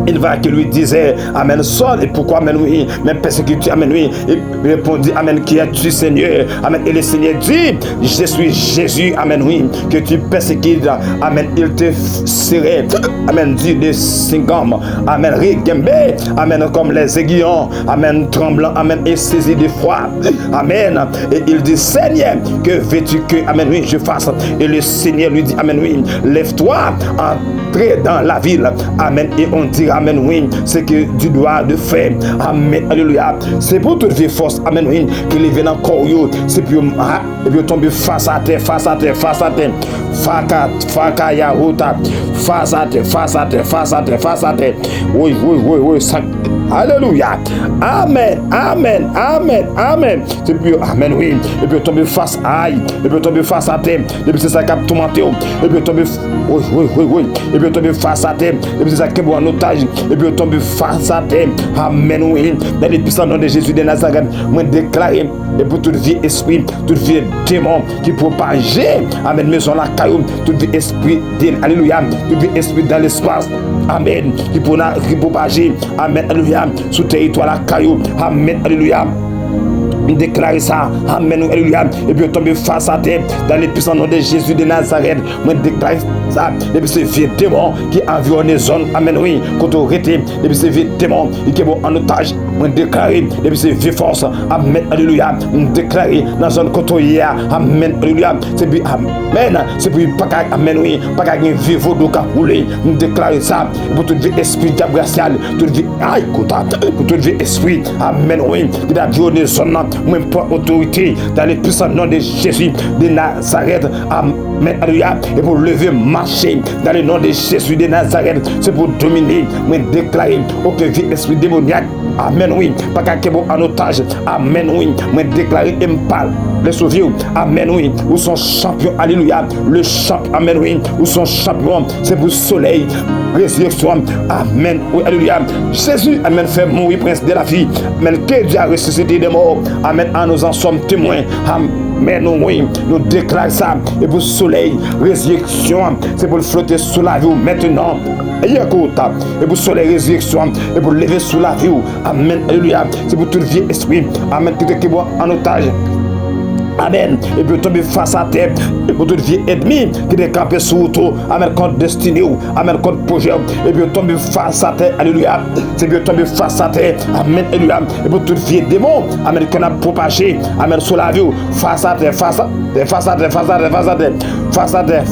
Il va qui lui disait amen sol et pourquoi amen oui même persécuté amen oui il répondit amen qui es-tu Seigneur amen et le Seigneur dit je suis Jésus amen oui que tu persécutes amen il te serait amen dit de singam amen rigembe amen comme les aiguillons amen tremblant amen et saisi de froid amen et il dit Seigneur que veux-tu que amen oui je fasse et le Seigneur lui dit amen oui lève-toi entre dans la ville amen et on dira amen oui, c'est que tu dois de faire. Amen. Alléluia. C'est pour toute vie force. Amen oui. Qu'il vienne encore. C'est pour et puis tomber face à terre. Faka yahuta. Face à terre. Oui. Alléluia. Amen. C'est puis amen oui. Et puis tomber face à et puis tomber face à terre. Et puis c'est ça qui a tourmenté. Et puis tomber oui. Et puis tomber face à terre. Et puis c'est ça qui est en otage. Et puis tomber face à terre. Amen oui. Dans les puissants nom de Jésus de Nazareth, moi déclarer et pour toute vie esprit, toute vie démon qui propageait. Amen. Maison la caillou, toute vie esprit alléluia. Toute vie esprit dans l'espace. Amen. Qui propageait. Amen. Alléluia. Sous territoire la caillou. Amen. Alléluia. Déclarer ça, amen, alléluia, et puis tomber face à terre dans les puissants noms de Jésus de Nazareth. Moi déclarer ça, et puis ce vieux démon qui environne les zones, amen, oui, quand on arrête, et puis ce vieux démon qui est en otage, moi déclarer, et puis ce vieux force, amen, alléluia, déclarer dans zone côté, amen, alléluia, c'est puis amen, c'est puis pas amen, oui, pas qu'un vieux vaudou qui a roulé, déclarer ça, pour tout vie esprit diabracial, toute vie, aïe, pour toute vie esprit, amen, oui, qui a violé les zones. Même pas autorité dans les puissants noms de Jésus de Nazareth. Amen. Alléluia. Et pour lever, marcher dans le nom de Jésus de Nazareth. C'est pour dominer, mais déclarer aucun vie esprit démoniaque. Amen. Oui. Pas qu'un en otage. Amen. Oui. Mais déclarer et me parle. Les sauver. Amen. Oui. Où sont champions. Alléluia. Le champion. Amen. Oui. Où sont champions. C'est pour soleil. Résurrection. Amen. Oui. Alléluia. Jésus. Amen. Fait mourir prince de la vie. Amen. Que Dieu a ressuscité des morts. Amen. Nous en sommes témoins. Amen. Oui. Nous déclarons ça. Et pour soleil. Résurrection. C'est pour flotter sous la vie maintenant. Et pour soleil. Résurrection. Et pour lever sous la vie. Amen. Alléluia. C'est pour toute vie esprit. Amen. Tout qui est en otage. Amen. Et puis tomber face à terre. Et pour toute vie ennemie qui est campée sous tout. Amen. Contre destiné. Amen. Contre projet. Et puis tomber face à terre. Alléluia. C'est bien tomber face à terre. Amen. Alléluia. Et pour toute vie démon. Amen. Qu'on a propagé. Amen. Sur la vie. Face à terre. Face à terre. Face à terre. Face à terre. Face à terre. Face à terre.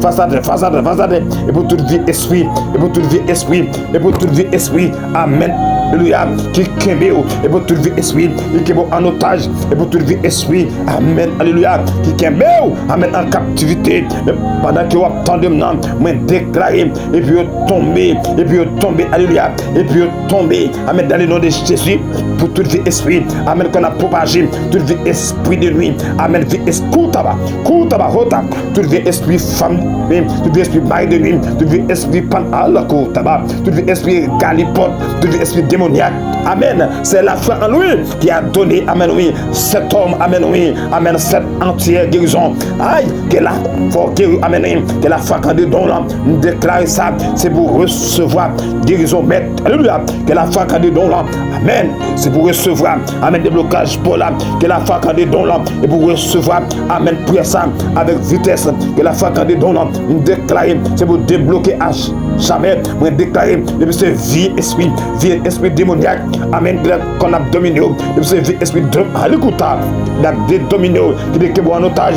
Face à terre. Face à terre. Et pour toute vie esprit. Et pour toute vie esprit. Et pour toute vie esprit. Amen. alléluia, qui kembe, et pour tout vie esprit, qui est en otage, et pour tout vie esprit, amen, alléluia, qui kembe, amen, en captivité, mais pendant que vous attendez maintenant, moi déclarer, et puis tomber, alléluia, et puis tomber, amen, dans le nom de Jésus, pour toute vie esprit, amen, qu'on a propagé, toute vie esprit de nuit, amen, vie esprit, toute vie esprit femme, toute vie esprit mari de nuit, toute vie esprit pan à la cour tabac, toute vie esprit galipote, toute vie esprit démoniaque, amen, c'est la foi en lui qui a donné, amen, oui, cet homme, amen, oui, amen, cette entière guérison, aïe, qu'elle a for guérir, amen, oui, qu'elle a foi quand de don là, déclare ça, c'est pour recevoir guérison, mais, alléluia, qu'elle a foi quand de don là, amen, c'est pour recevoir, amen, déblocage pour là, qu'elle a foi quand de don là, et pour recevoir, amen, prier ça avec vitesse, qu'elle a foi quand de don là, déclarer, c'est pour débloquer à jamais, pour déclarer, depuis ce vie esprit démoniaque, amen, qu'on a dominé, depuis ce vie esprit de, à l'écoute, la dominé, qui est en otage.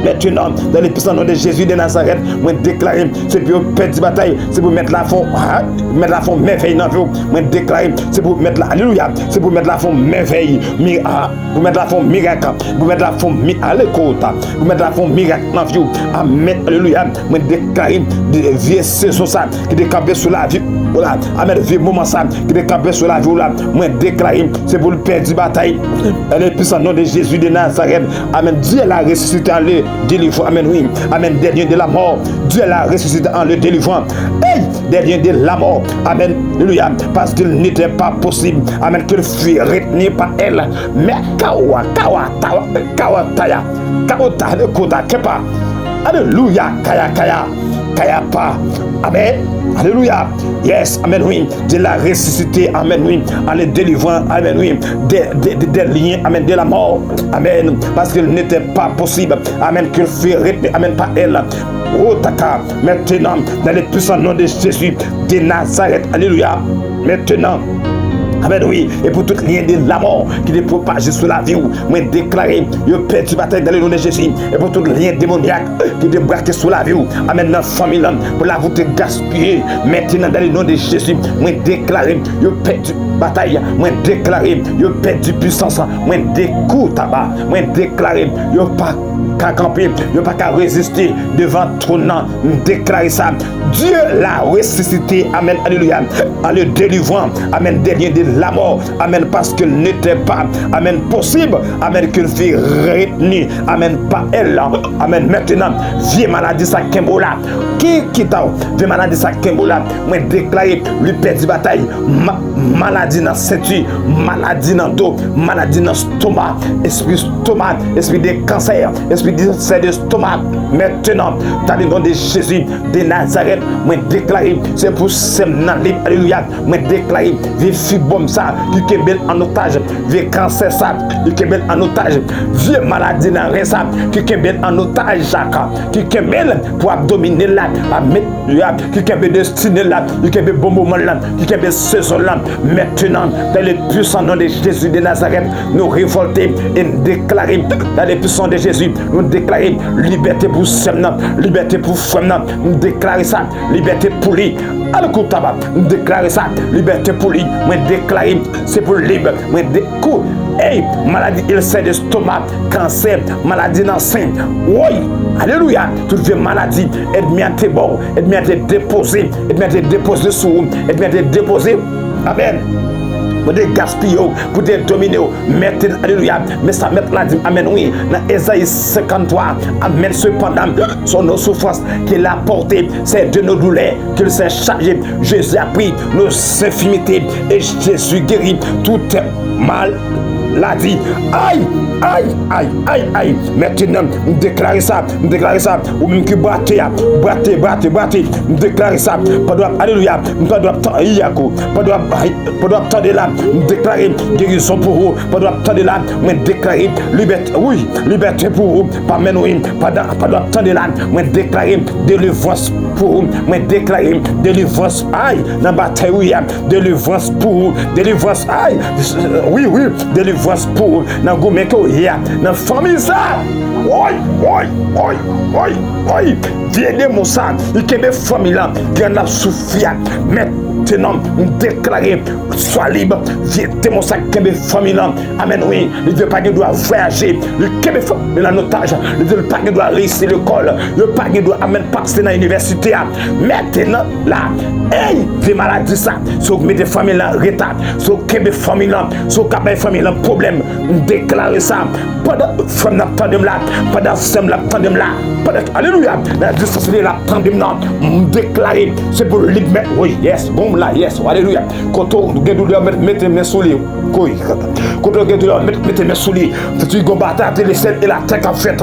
Maintenant, dans les puissants nom de Jésus de Nazareth, moi déclarer, c'est pour perdre la bataille, c'est pour mettre la fond merveille dans vous. Moi déclarer, c'est pour mettre la, alléluia, c'est pour mettre la fond merveille, pour mettre la fond miracle, pour mettre la fond à l'écoute, pour mettre la fond miracle dans vous. Amen, alléluia. Moi déclarer, vie saison ça, qui décapé sur la vie, voilà, amen, vie moment ça, qui décapé sur la vie, là. Moi déclarer, c'est pour le perdre la bataille, dans les puissants nom de Jésus de Nazareth. Amen, Dieu l'a ressuscité en le délivrant, amen, oui, amen, dernier de la mort, Dieu l'a ressuscité en le délivrant, hey, dernier de la mort, amen, alléluia, parce qu'il n'était pas possible, amen, qu'il fût retenu par elle, mais alléluia, kaya pas, amen, alléluia, yes, amen, oui, Dieu l'a ressuscité, amen, oui, en le délivrant, amen, oui, des liens, amen, de la mort, amen, parce qu'il n'était pas possible, amen, qu'il fût retenu, amen, par elle. Oh, taka, maintenant, dans le puissant nom de Jésus de Nazareth, alléluia, maintenant, amen, oui, et pour tout lien de la mort qui est propagé sur la vie, moi déclaré, je perds du bataille dans le nom de Jésus, et pour tout lien démoniaque qui est braqué sur la vie, amen, dans la famille, pour la vous te gaspiller, maintenant dans le nom de Jésus, moi déclaré, je perds du bataille, moi déclaré, je perds du puissance, moi découvre tabac, moi déclaré, je pas qu'à camper, je pas qu'à résister devant ton nom, déclarer ça, Dieu l'a ressuscité, amen, alléluia, en le délivrant, amen, dernier de la mort, amen, parce qu'il n'était pas, amen, possible, amen, qu'il fût retenu, amen, pas elle, amen, maintenant, vieille maladie sa kembola, qui t'a, vieille maladie sa kembola, moi déclaré, lui perdre bataille, maladie dans ceinture, maladie dans dos, maladie dans stomac, esprit de cancer, esprit de stomac, maintenant, dans le nom de Jésus de Nazareth, moi déclaré, c'est pour semnaler, alléluia, moi déclaré, vieux fibrome ça, qui est belle en otage, vieux cancer ça, qui est belle en otage, vieux maladie dans rien ça, qui est belle en otage, qui est belle pour abdominer là, qui est belle destiné là, qui est belle bon moment là, qui est belle saison là, maintenant, dans le puissant nom de Jésus de Nazareth, nous révolter et déclarer, dans le puissant de Jésus, nous déclarer liberté pour semna, liberté pour femme, nous déclarer ça, liberté pour lui. Alors coup tabac, nous déclarer ça, liberté pour lui, moi déclarer, c'est pour libre, moi décou, hey, maladie ulcère de stomac, cancer, maladie dans sein, oui, alléluia, toute vieille maladie, aide-moi à te bon, aide-moi à te déposer, aide-moi à te déposer sous, aide-moi à te déposer, amen. Pour des gaspiller, pour des dominer, maintenant, alléluia, mais ça met là, amen, oui, dans Ésaïe 53, amen, cependant, son nos souffrances qu'il a portées, c'est de nos douleurs qu'il s'est chargé, Jésus a pris nos infirmités, et Jésus guérit tout mal. L'a dit, aïe, maintenant, nous déclarer ça, ou même que battre, nous déclarer ça, pas doit, alléluia, pas doit attendre, pas doit attendre là, nous déclarer guérison pour vous, pas doit attendre là, mais déclarer liberté, oui, liberté pour vous, pas maintenant, pas doit attendre là, mais déclarer délivrance pour vous, mais déclarer délivrance, aïe, dans la bataille, oui, délivrance pour vous, délivrance, aïe, oui, délivrance pour dans Gomeko ya dans famille ça viens de mon sang il kebe famille là qui en a souffert mais maintenant, nous déclarer, sois libre, viens témoin ça qui est famille. Amen, oui, le Dieu pas qui doit voyager, le Québec est en otage, le Dieu pas qui doit réussir l'école, le pas qui doit amener passer dans l'université. Maintenant, là, hey, des maladies ça, si vous mettez famille là, retard, si vous Québec famille là, si vous Québec famille là, problème, déclarer ça, pas de femme n'a pas de là, pas de femme n'a pas de là, pas de, alléluia, la distance de la temps de là, déclarer, c'est pour le libre, oui, yes, bon là, yes, alléluia, quand on doit mettre mes souliers, quand on doit mettre mes souliers, tu vas battre les scènes et la tête en fait,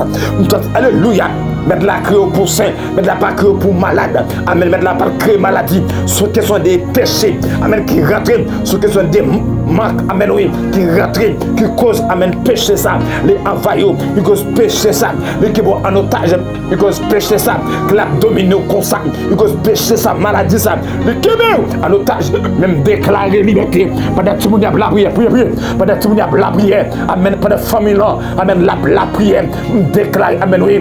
alléluia. Mettre la créer pour saint, mettre la pas créer pour malade, amen, mettre la pas créer maladie, sur question des péchés, amen, qui rentrent, sur question des manques, amen, oui, qui rentrent, qui cause, amen, péché ça, les envahis, qui cause péché ça, les qui vont en otage, qui cause péché ça, que la domine comme ça, qui cause péché ça, maladie ça, les qui vont en otage, même déclarer liberté, pendant tout le monde a la prière, pendant tout le monde a la prière, amen, pendant la famille là, amen, la prière, déclarer, amen, oui.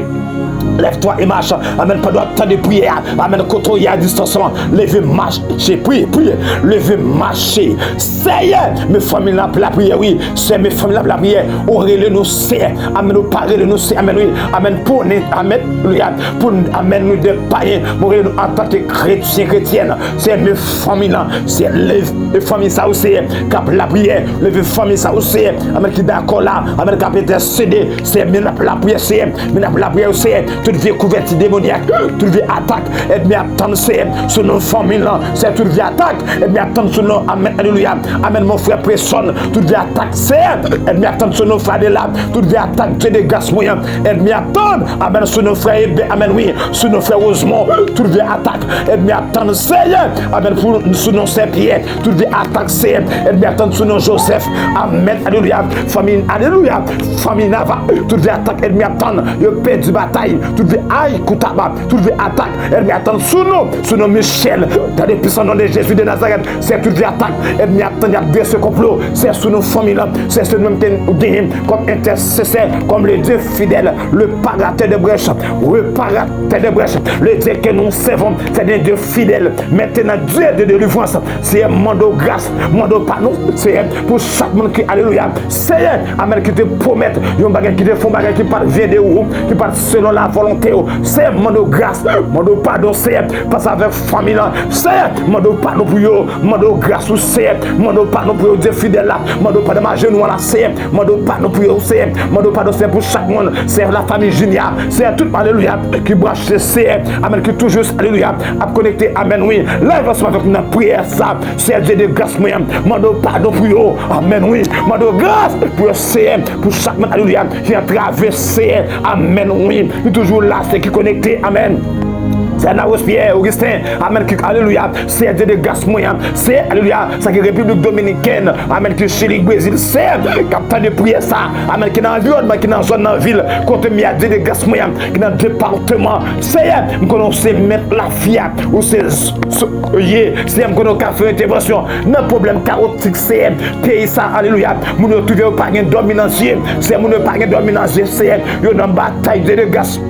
Lève-toi et marche. Amen. Pas de temps de prière. Amen. Quand il y a distanciement, levez, marchez. Priez. Levez, marchez. Seigneur. Mes familles là, la prière, oui. C'est mes familles là, la prière. Aurélie nous sait. Amen. Nous parler de nous sait. Amen. Oui. Amen. Pour nous. Amen. Pour nous. Amen. Nous des païens. Aurélie nous en tant que chrétiens, chrétiennes. C'est mes familles là. C'est les familles ça aussi. Cap la prière. Les familles ça aussi. Amen. Qui d'accord là. Amen. Cap intercédé. C'est mes la prière. C'est mes la prière aussi. Toute vie couverture démoniaque, toute vie attaque, et bien attendre c'est sur nos familles là, c'est toute vie attaque, et bien attendre sur nos, amen, alléluia, amen mon frère personne, toute vie attaque c'est, et bien attendre sur nos frères de là, toute vie attaque c'est des gaz moyens, et bien attendre, amen sur nos frères, amen oui, sur nos frères Rosemont, toute vie attaque, et bien attendre c'est, amen pour sur nos Saint-Pierre, toute vie attaque c'est, et bien attendre sur nos Joseph, amen, alléluia, famille, alléluia, famille Nava, toute vie attaque, et bien attendre, le père du bataille. Tout le aïe, Koutaba, tout le attaque, elle m'attend sous nos Michel, dans les puissants noms de Jésus de Nazareth, c'est tout le attaque, elle m'attend, il y a deux ce complot, c'est sous nos familles, c'est ce même gain comme intercesseur, comme le Dieu fidèle, le parateur de brèche, le Dieu que nous servons, c'est un Dieu fidèle, maintenant Dieu de délivrance, c'est un mando grâce, mando pardon, c'est pour chaque monde qui, alléluia, c'est un qui te promet, il y a un bagage qui te font bagage qui parle vidéo, qui parle selon la volonté, c'est mon grâce, mon pardon, c'est parce avec famille, c'est mon pardon pour eux, mon grâce, c'est mon pardon pour eux, Dieu fidèle là, mon pardon ma genou là, c'est mon pardon pour eux, c'est mon pardon, c'est pour chaque monde, c'est la famille Junia, c'est tout, alléluia, qui branche, c'est, amen, qui toujours, alléluia, à connecter, amen, oui, là, il va se avec notre prière, ça, c'est Dieu de grâce, mon pardon pour eux, amen, oui, mon grâce pour eux, c'est pour chaque monde, alléluia, qui a traversé, amen, oui, toujours là, c'est qui connecté, amen. C'est Naos Pierre, Augustin, amen, qui, alléluia, c'est Dieu de grâce moyen, c'est, alléluia, c'est la République Dominicaine, amen, qui Chili, Brésil, c'est capitaine de prière, ça, amen, qui est dans l'environnement, qui est dans la zone, dans la ville, quand il y a Dieu de grâce moyen, qui est dans le département, c'est, qu'on sait mettre la fiat, ou c'est, qu'on a fait intervention, non problème chaotique, c'est, pays ça, alléluia, nous ne trouvons pas de dominance, c'est, nous ne pas de dominance, c'est, nous avons une bataille de grâce.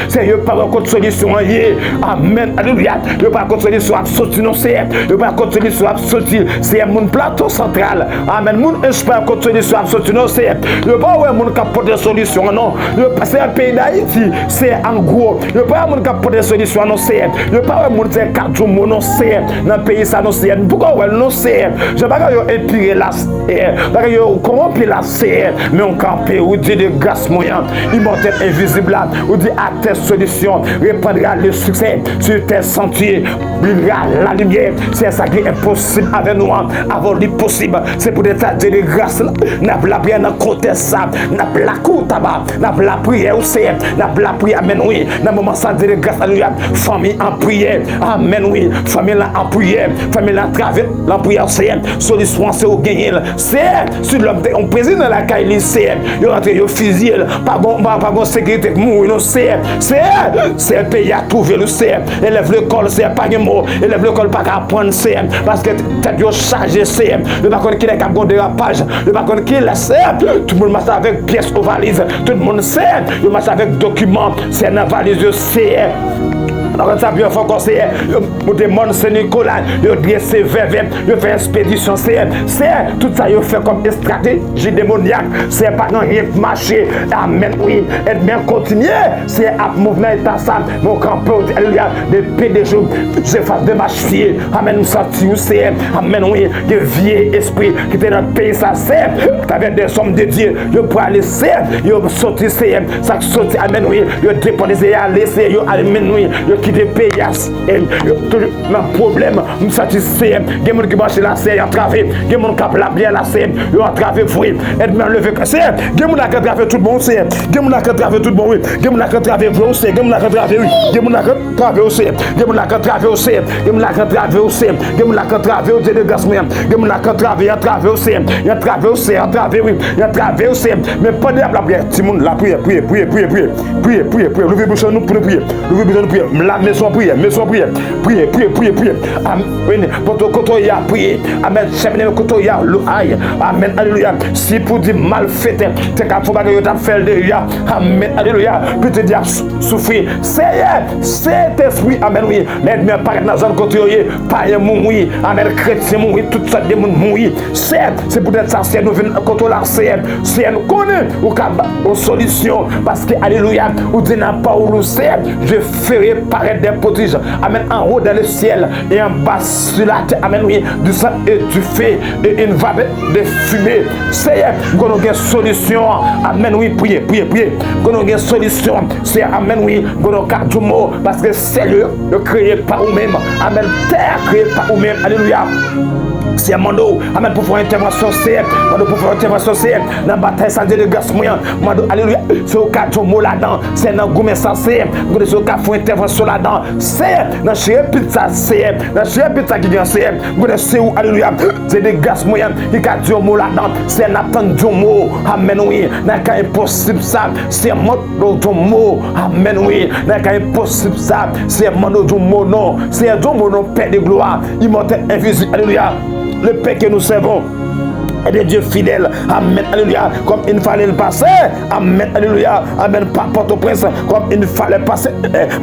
C'est eux pas contre solution amen alléluia eux pas contre solution absolue non c'est eux pas contre solution absolue c'est mon plateau central amen mon espère contre solution absolue non c'est eux pas ouais mon capote solution non c'est un pays d'Haïti c'est en gros eux pas mon capote solution non c'est eux pas ouais mon c'est quatre jours non c'est dans pays ça non c'est pourquoi ouais non c'est je pas que yo épirer là pas yo corromper là c'est mais on camper ou Dieu de grâce moyen immortel invisible là ou dit à tes solutions, répandra le succès sur tes sentiers, brillera la lumière. C'est ça qui est possible avec nous, avant l'impossible. C'est pour l'état de grâce. N'a pas la prière dans côté ça, n'a pas la cour tabac, n'a pas la prière aussi, n'a pas la prière, amen, oui. Dans le moment ça de grâce, alléluia. Famille en prière, amen, oui. Famille là en prière, famille là travers la prière, c'est solution, c'est au gagner. C'est sur l'homme, on préside dans la caille, c'est, il rentre, il fusil, pas bon sécurité, mourir, c'est un pays à trouver le CM. Élève l'école, c'est pas de mots. Élève l'école, pas qu'à prendre CM. Parce que t'as dû charger CM. Le pas qui est capable de dérapage. Le pas qui est la CM. Tout le monde marche avec pièces aux valises. Tout le monde CM. Le marche avec documents. C'est une valise de CM. Dans ça, bien fort conseiller, pour des mondes Saint-Nicolas, ils dressent vers, ils font expédition, c'est tout ça, ils fait comme stratégie démoniaque, c'est pas rien marcher, amen, oui, et bien continuer, c'est un mouvement état ça, mon campeur, alléluia, des PDG, je fasse de marcher, amen, nous sortir, c'est, amen, oui, des vieux esprits qui étaient dans le pays, ça c'est, avec des hommes de Dieu, ils peuvent aller, c'est, ils sortir, c'est, ça sortir, amen, oui, ils dépendent, ils aller, c'est, ils amen, oui, ils quittent le pays, et toujours, un problème, nous satisfaisons, il y a des gens qui marchent là, c'est, entravé, il y a des gens qui ont la bière là, c'est, ils ont entravé, oui, et bien levé, c'est, il y a des gens qui ont entravé tout le monde, c'est, il y a des gens qui ont entravé tout le monde, oui, il y a des gens qui ont entravé, c'est, il y a des gens qui ont entravé, oui, il y a des gens qui ont entravé, c'est, il y a des gens qui ont entravé, c'est, il y a des gens qui ont entravé, c'est, il y a des gens qui ont entravé, c'est, il y a des gens qui ont entravé, il y a des gens qui ont entravé, oui, il y a des gens qui ont entravé, mais pas de la prière, tout le monde la prière, prier, levez besoin nous pour prier, levez besoin de prier, la maison prier, prier, pour ton côté, il y a prié, amen, cheminer le côté, il y a l'aïe, amen, alléluia, si pour dire mal fait, t'es qu'à faire que tu as fait déjà, amen, alléluia, puis te dire souffrir, c'est esprit, amen, oui, l'aide-moi paraître dans un côté, païen mourir, amen, chrétien mourir, tout ça, démon mourir, c'est peut-être ça, c'est nous venons côté là, c'est nous connaît, ou qu'à solution, parce que, alléluia, ou dit n'a pas ou c'est, je ferai paraître des prodiges, amen, en haut dans le ciel et en bas sur la terre, amen, oui, du sang et du feu et une vague de fumée, c'est qu'on a une solution, amen, oui, priez, qu'on a une solution, c'est amen, oui, qu'on a quatre mots, parce que c'est le créé par vous-même, amen, terre créée par vous-même, alléluia. C'est un mando, amen, pour faire intervention, c'est mando pour faire intervention, c'est dans la bataille sans Dieu de grâce moyen, mando, alléluia, c'est au cas de mot là-dedans, c'est dans gourmet ça, c'est au cas de intervention là-dedans, c'est dans chez pizza, c'est dans chez pizza qui vient, c'est où, alléluia, c'est des grâce moyen, il y a du mot là-dedans, c'est un attend du mot, amen, oui, n'a qu'à impossible ça, c'est un mot du mot, amen, oui, n'a qu'à impossible ça, c'est un mot du mot, non, c'est un mot, non, Père de gloire, immortel, invisible, alléluia. Le Père que nous servons est des dieux fidèles, amen, alléluia, comme il fallait le passer, amen, alléluia, amen, pas Port-au-Prince, comme il fallait passer,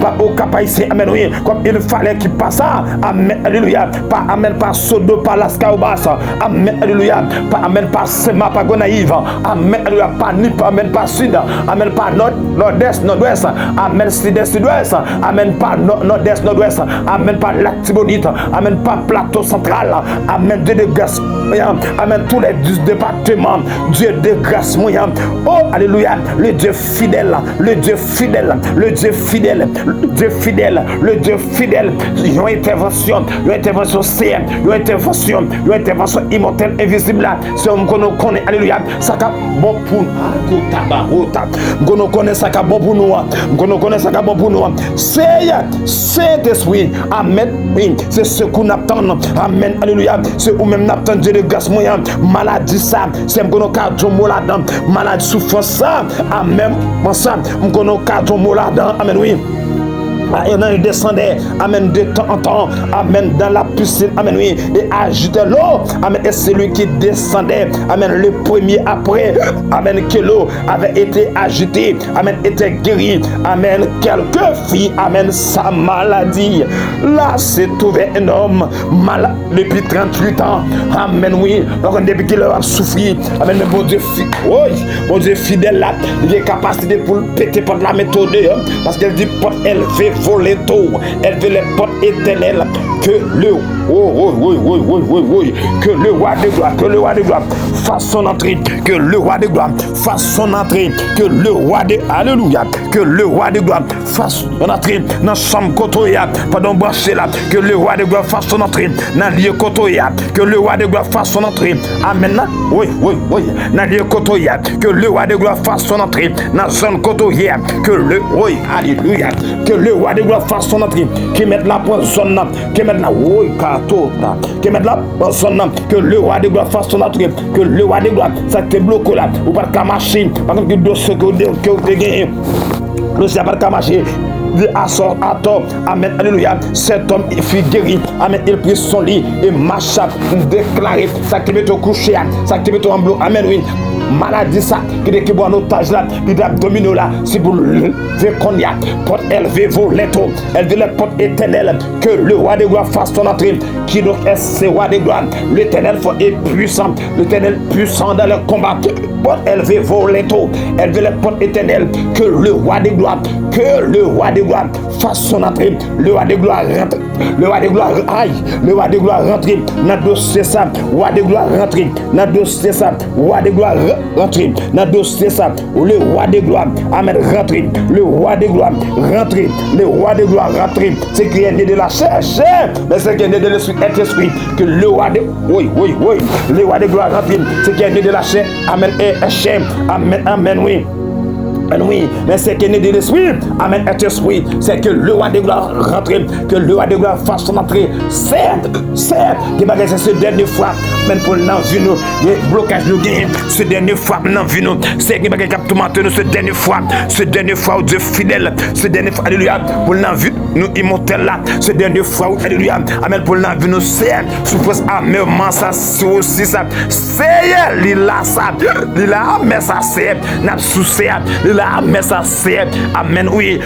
pas au Cap-Haïtien, amen, oui, comme il fallait qu'il passe, amen, alléluia, pas, amen, pas Sodo, pas Lascaobas, amen, alléluia, pas, amen, pas Sema, pas Gonaïve, amen, alléluia, pas Nip, amen, pas Sud, amen, pas Nord-Est, Nord-Ouest, amen, Sud-Est, Sud-Ouest, amen, pas Nord-Est, Nord-Ouest, amen, pas Lac-Tibonite, amen, pas Plateau Central, amen, Dieu de grâce, amen, tous les départements, Dieu de grâce moyen, oh, alléluia, le Dieu fidèle, le Dieu fidèle, le Dieu fidèle, le Dieu fidèle, le Dieu fidèle, ils ont intervention, c'est, une intervention immortelle, invisible là, c'est un qu'on connaît, alléluia, ça a bon pour nous, qu'on connaît ça a bon pour nous, qu'on connaît ça a bon pour nous, c'est esprit, amen, oui, c'est ce qu'on attend, amen, alléluia, c'est où même attend Dieu de grâce moyen, maladie ça, c'est un cadre mot là-dedans, maladie souffrance ça, amen, ça, un cadre mot là-dedans, amen, oui. Il descendait, amen, de temps en temps, amen, dans la piscine, amen, oui, et agitait l'eau, amen, et c'est lui qui descendait, amen, le premier après, amen, que l'eau avait été agitée, amen, était guéri, amen, quelques filles, amen, sa maladie, là, c'est trouvé un homme malade depuis 38 ans, amen, oui, donc depuis qu'il a souffert, amen, mais bon Dieu, oui, bon Dieu fidèle là, il a capacité pour péter par la méthode, parce qu'elle dit, pour élever voler tôt, elle veut les portes éternelles que le que le roi de gloire fasse son entrée, que le roi de gloire fasse son entrée, que le roi de alléluia, que le roi de gloire fasse son entrée dans chambre côtoya, pardon branché là, que le roi de gloire fasse son entrée dans lieu côtoya, que le roi de gloire fasse son entrée, amen, oui, dans lieu côtoya, que le roi de gloire fasse son entrée dans zone côtoya, que le oui, alléluia, que le roi de gloire fasse son entrée, qui mette la zone, qui mette la oui, qui mette la zone, que le roi de gloire fasse son entrée, que le roi de gloire, ça te bloque là, ou pas de marcher, par exemple, que dossier que vous avez gagné, le dossier pas de marcher, dit à tort, amen, alléluia, cet homme fut guéri, amen, il prit son lit et marcha, déclaré, ça qui met au coucher, ça qui met au emblot, amen, oui, maladie ça, qui est en otage là, qui est domino là, si vous le qu'on y a, porte élevée, voletto, élevée la porte éternelle, que le roi des gloires fasse son entrée, qui donc est ce roi des gloires, l'éternel est puissant, l'éternel puissant dans le combat, porte élevée, voletto, élevée la porte éternelle, que le roi des gloires, fasse son entrée, le roi des gloires rentre, le roi des gloires aille, le roi des gloires rentre, dans dossier ça, roi des gloires rentre, dans dossier ça, roi des gloires rentre, dans dossier ça, le roi des gloires, amen, rentre, le roi des gloires rentre, le roi des gloires rentre, c'est qui est né de la chair, mais c'est qui est né de l'esprit, que le roi des, oui, le roi des gloires rentre, c'est qui est né de la chair, amen, et chair, amen, oui. Oui, mais c'est que né de l'esprit, amen, est esprit, c'est que le roi des gloires rentre, que le roi des gloires fasse son entrée, certes, qui va rester ce dernier fois, même pour l'envie nous, les blocages nous gagnent, ce dernier fois, l'envie nous, c'est qui va capter nous, ce dernier fois, où Dieu fidèle, ce dernier fois, alléluia, pour l'envie nous immortels là, ce dernier fois, alléluia, amen, pour l'envie nous, c'est, suppose, amen, ça, c'est aussi ça, c'est, il a ça, il a, mais ça, c'est, n'a souci, là, mais ça c'est, amen, oui,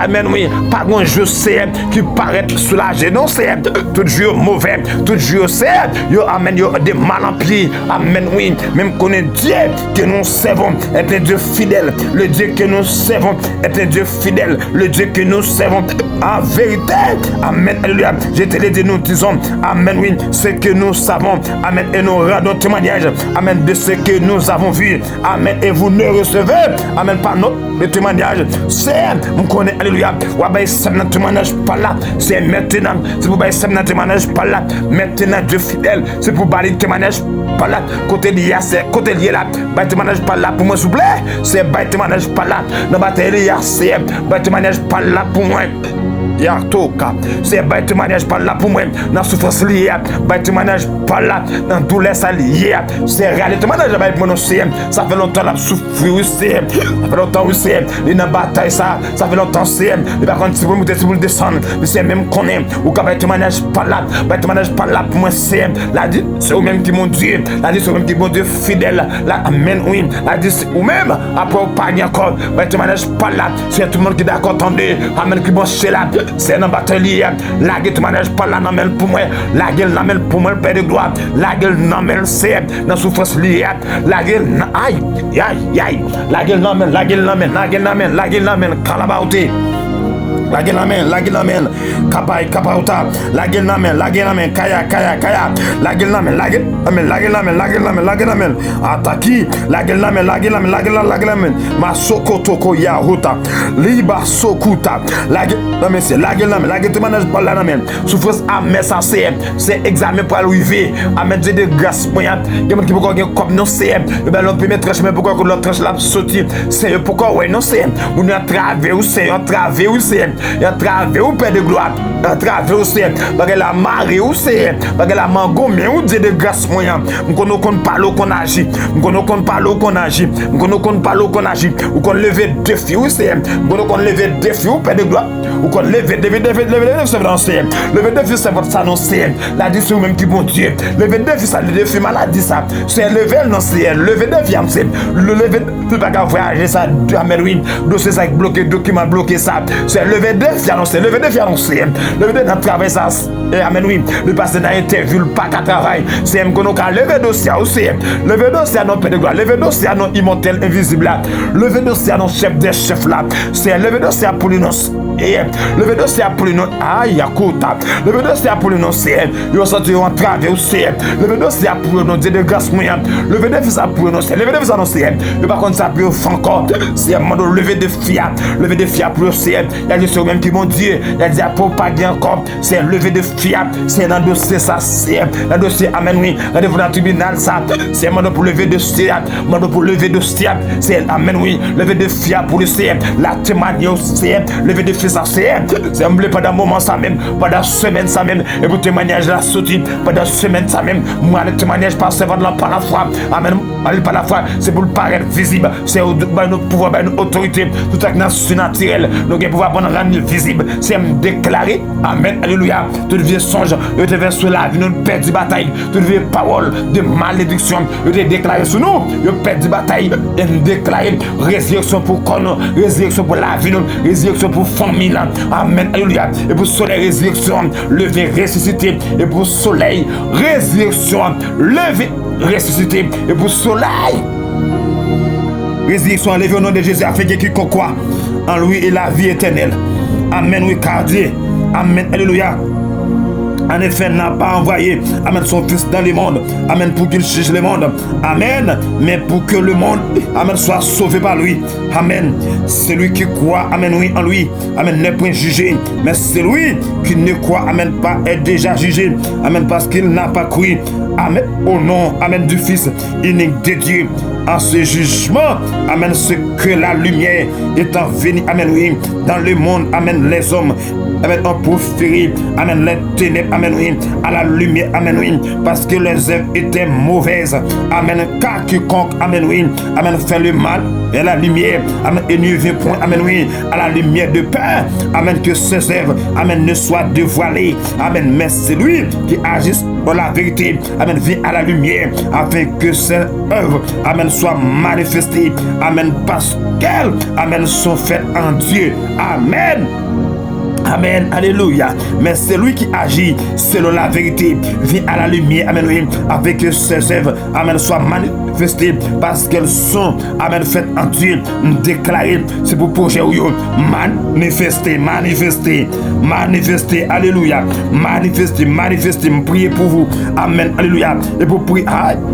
amen, oui, pas grand jeu c'est, qui paraît soulagé, non c'est, tout jeu mauvais, tout jeu c'est, yo, amen, yo, des mal emplis, amen, oui, même qu'on est Dieu que nous servons, est un Dieu fidèle, le Dieu que nous servons, est un Dieu fidèle, le Dieu que nous servons, en vérité, amen, alléluia, je te l'ai dit, nous disons, amen, oui, ce que nous savons, amen, et nous rendons témoignage, amen, de ce que nous avons vu, amen, et vous ne recevez, amen, pas notre témoignage, c'est, vous connaissez, alléluia, ouais, c'est notre témoignage pas là, c'est maintenant, c'est pour bailler notre témoignage pas là, maintenant Dieu fidèle, c'est pour bailler témoignage pas là, côté lié, c'est côté lié là, bailler témoignage pas là pour moi, s'il vous plaît, c'est bailler témoignage pas là, dans bataille, c'est bailler témoignage pas là pour moi. Yartoka, c'est bête témoignage pas là pour moi, dans souffrance liée, bête témoignage pas là, dans douleur ça liée, c'est réalité témoignage avec mon océan, ça fait longtemps la souffrir aussi, ça fait longtemps aussi, il est dans bataille ça fait longtemps c'est, il va continuer pour me descendre, mais c'est même qu'on aime, ou quand bête témoignage pas là pour moi c'est, là dit, c'est eux même qui m'ont Dieu, là dit, c'est eux même qui m'ont Dieu fidèle, là, amen, oui, là dit, c'est eux même, après au panier encore, bête témoignage pas là, c'est tout le monde qui est d'accord, attendez, amen, qui bon chez là, c'est dans bataille, la gueule témoignage pas là, n'amène pour moi, la gueule n'amène pour moi le Père de gloire, la gueule n'amène c'est dans souffrance liée, la gueule, aïe, la gueule n'amène, calabaouté. La gueule n'amène, kapauta, la gueule n'amène, kaya, la gueule n'amène, ataki, la gueule n'amène, ma sokotoko yahuta, liba sokuta, la gueule n'amène, c'est la gueule témoignage pas la n'amène, souffrance amen, ça c'est examen pour arriver, amen, Dieu de grâce, moyen, il y a qui peut gagner comme non c'est, ben l'autre peut mettre mais pourquoi l'autre tranche là sauter, c'est pourquoi ouais non c'est, on a traversé ou c'est, il y a traversé au Père de gloire, il y a traversé parce que la marée ou c'est, parce que la mango mais ou Dieu de grâce moyen, on connaît pas l'eau qu'on agit, on connaît pas l'eau qu'on agit, on connaît pas l'eau qu'on agit, ou qu'on lever défi ou c'est, on connaît lever défi au Père de gloire, ou qu'on lever c'est danser, lever défi c'est votre s'annoncer, la dit c'est même qui bon Dieu, lever défi ça le défi maladie ça, c'est lever non c'est lever défi c'est le lever tout pas qu'à voyager ça, amen oui, dossier ça bloqué, document bloqué ça, c'est lever défi annoncé, lever défi annoncé, lever défi dans travail ça, et amen oui, le passé dans interview, le pas qu'à travail, c'est même qu'on a lever dossier aussi, lever dossier à nos Père de gloire, lever dossier à nos immortels invisibles là, lever dossier à nos chefs des chefs là, c'est lever dossier pour nous, et lever dossier pour nous, aïe yakota, lever dossier pour nous, c'est, ils ont sorti en travail aussi, lever dossier pour nous, Dieu de grâce moyen, lever défi ça pour nous, c'est lever défi ça non c'est, et par contre ça peut encore, c'est un moment de lever défi pour c'est, il y a des choses même qui m'ont dit, il y a des propager encore, c'est lever de fiable, c'est dans le dossier ça, c'est dans le dossier amen oui, dans le tribunal ça, c'est un moment pour lever de fiable, c'est amen oui, lever de fiable pour le c'est, la témoignage c'est, lever de fiable ça c'est un pendant moment ça même, pendant semaine ça même, et pour témoignage la sortie, pendant semaine ça même, moi le témoignage par servant de la par la foi, amen. par la foi, c'est pour le paraître visible, c'est par notre pouvoir, par notre autorité, tout acte naturel, nous avons pouvoir prendre rendre visible, c'est déclarer, amen, alléluia, tout vieux songe, je te vais sur la vie, nous perdons bataille, tout vieux parole de malédiction, je te déclare sur nous, je perds bataille, et nous déclarer résurrection pour nous, résurrection pour la vie, résurrection pour famille, amen, alléluia, et pour soleil, résurrection, lever, ressusciter, et pour soleil, résurrection, lever, ressusciter, et pour soleil, résurrection, lever au nom de Jésus, afin que quiconque croit en lui et la vie éternelle. Amen, oui, car Dieu, amen, alléluia. En effet, n'a pas envoyé, amen, son fils dans le monde, amen, pour qu'il juge le monde, amen, mais pour que le monde, amen, soit sauvé par lui, amen. Celui qui croit, amen, oui, en lui, amen, n'est point jugé, mais celui qui ne croit, amen, pas est déjà jugé, amen, parce qu'il n'a pas cru, amen, au nom, amen, du Fils unique de Dieu. En ce jugement, amen, ce que la lumière étant venue, amen, oui, dans le monde, amen, les hommes, amen, ont préféré, amen, les ténèbres, amen, oui, à la lumière, amen, oui, parce que les œuvres étaient mauvaises, amen, car quiconque, amen, oui, amen, fait le mal, et la lumière, amen, et ne vient point, amen, oui, à la lumière de peur, amen, que ses œuvres, amen, ne soient dévoilées, amen, mais c'est lui qui agit pour la vérité, amen, vient à la lumière, afin que ses œuvres, amen, soient manifestées, amen, parce qu'elles, amen, sont faites en Dieu, amen. Amen, alléluia. Mais c'est lui qui agit selon la vérité, vient à la lumière, amen, oui, avec que ses œuvres, amen, soient manifestées parce qu'elles sont, amen, faites en Dieu, déclarées. C'est pour projet où manifester, alléluia, manifester, prier pour vous, amen, alléluia, et pour prier,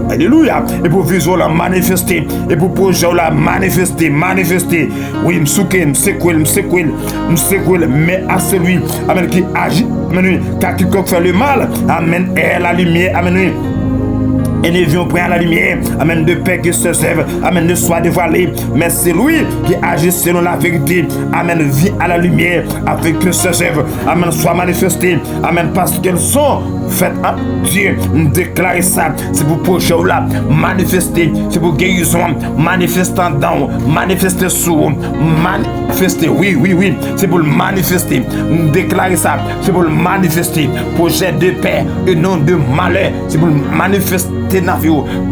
alléluia, et pour vision la manifester, et pour projet la manifester, oui, m'secouer, mais à celui, amen, qui agit, amen, car quiconque fait le mal, amen, est la lumière, amen, oui. Et ne vient point à la lumière, amen, de peur que ses œuvres, amen, ne soient dévoilées, mais c'est lui qui agit selon la vérité, amen, vient à la lumière, afin que ses œuvres, amen, soient manifestées, amen, parce qu'elles sont faites à Dieu. Déclarer ça, c'est pour projet là, manifester, c'est pour guérison, manifestant dans, manifester sous, manifester, oui, c'est pour le manifester. Déclarer ça, c'est pour le manifester. Projet de paix et non de malheur, c'est pour le manifester.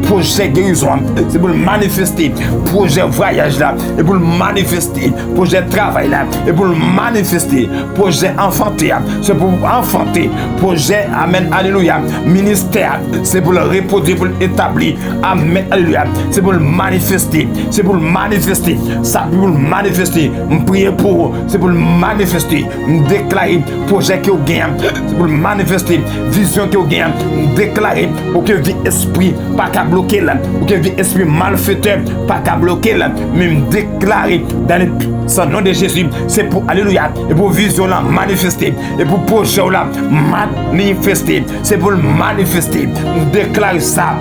Projet guérison, c'est pour le manifester. Projet voyage là, et pour le manifester. Projet travail là, et pour le manifester. Projet enfanter, c'est pour enfanter. Projet, amen, alléluia, ministère, c'est pour le reproduire, pour l'établir, amen, alléluia, c'est pour le manifester, c'est pour le manifester, ça pour le manifester, prier pour, c'est pour le manifester, déclarer projet que vous gagnez, c'est pour le manifester, vision que vous gagnez, déclarer pour que vie esprit pas qu'à bloquer là, pour que vie esprit malfaiteur pas qu'à bloquer là, même déclarer dans le nom de Jésus, c'est pour alléluia, et pour vision là manifester, et pour projet là manifester, c'est pour le manifester, déclarer ça,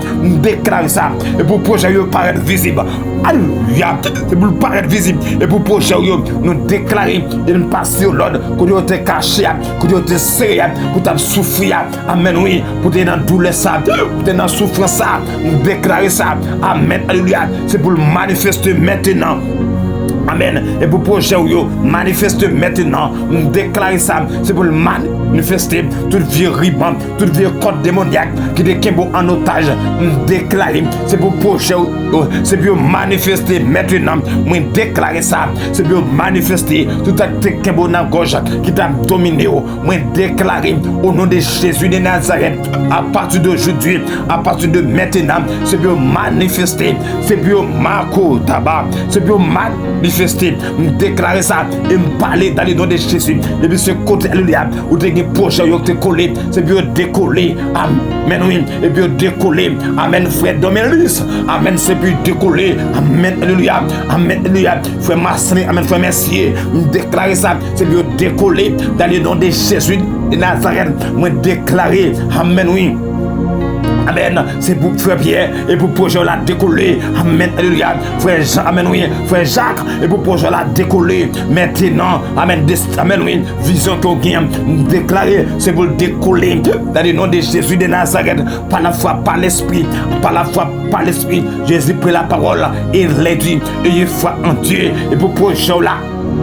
et pour projet paraître visible, alléluia, c'est pour le paraître visible, et pour projet nous déclarer et nous passer sur l'ordre, que nous te caché, que nous te serré, pour te souffrir, amen, oui, pour te dans douleur ça, pour te dans souffrance ça, nous déclarer ça, amen, alléluia, c'est pour le manifester maintenant. Amen. Et pour projet manifester maintenant, nous déclarer ça, c'est pour le manifester tout vieux ruban, tout vieux code démoniaque qui est en otage, nous déclarer, c'est pour projet, c'est pour manifester maintenant, nous déclarer ça, c'est pour manifester tout acte qui est en gauche qui t'a dominé, nous déclarer au nom de Jésus de Nazareth, à partir d'aujourd'hui, à partir de maintenant, c'est pour manifester, c'est pour Marco Tabac, c'est pour manifester. Nous déclarer ça et nous parler dans les noms de Jésus. Et puis ce côté, alléluia, où des projets qui ont collé, c'est bien décoller. Amen, oui. Et bien décoller. Amen, frère Domélis. Amen, c'est bien décoller. Amen, alléluia. Amen, alléluia. Frère Marcelin, amen, frère Messier. Nous déclarer ça, c'est bien décoller dans les noms de Jésus de Nazareth. Nous déclarer, amen, oui. Amen. C'est pour frère Pierre et pour projet la décoller. Amen. Alléluia. Frère Jean, amen, oui. Frère Jacques et pour projet la décoller. Maintenant, amen. Amen, oui. Vision qu'on gagne, déclarer, c'est pour le décoller. Dans le nom de Jésus de Nazareth, par la foi, par l'esprit, par la foi, par l'esprit. Jésus prit la parole et il l'a dit. Ayez foi en Dieu et pour projet là.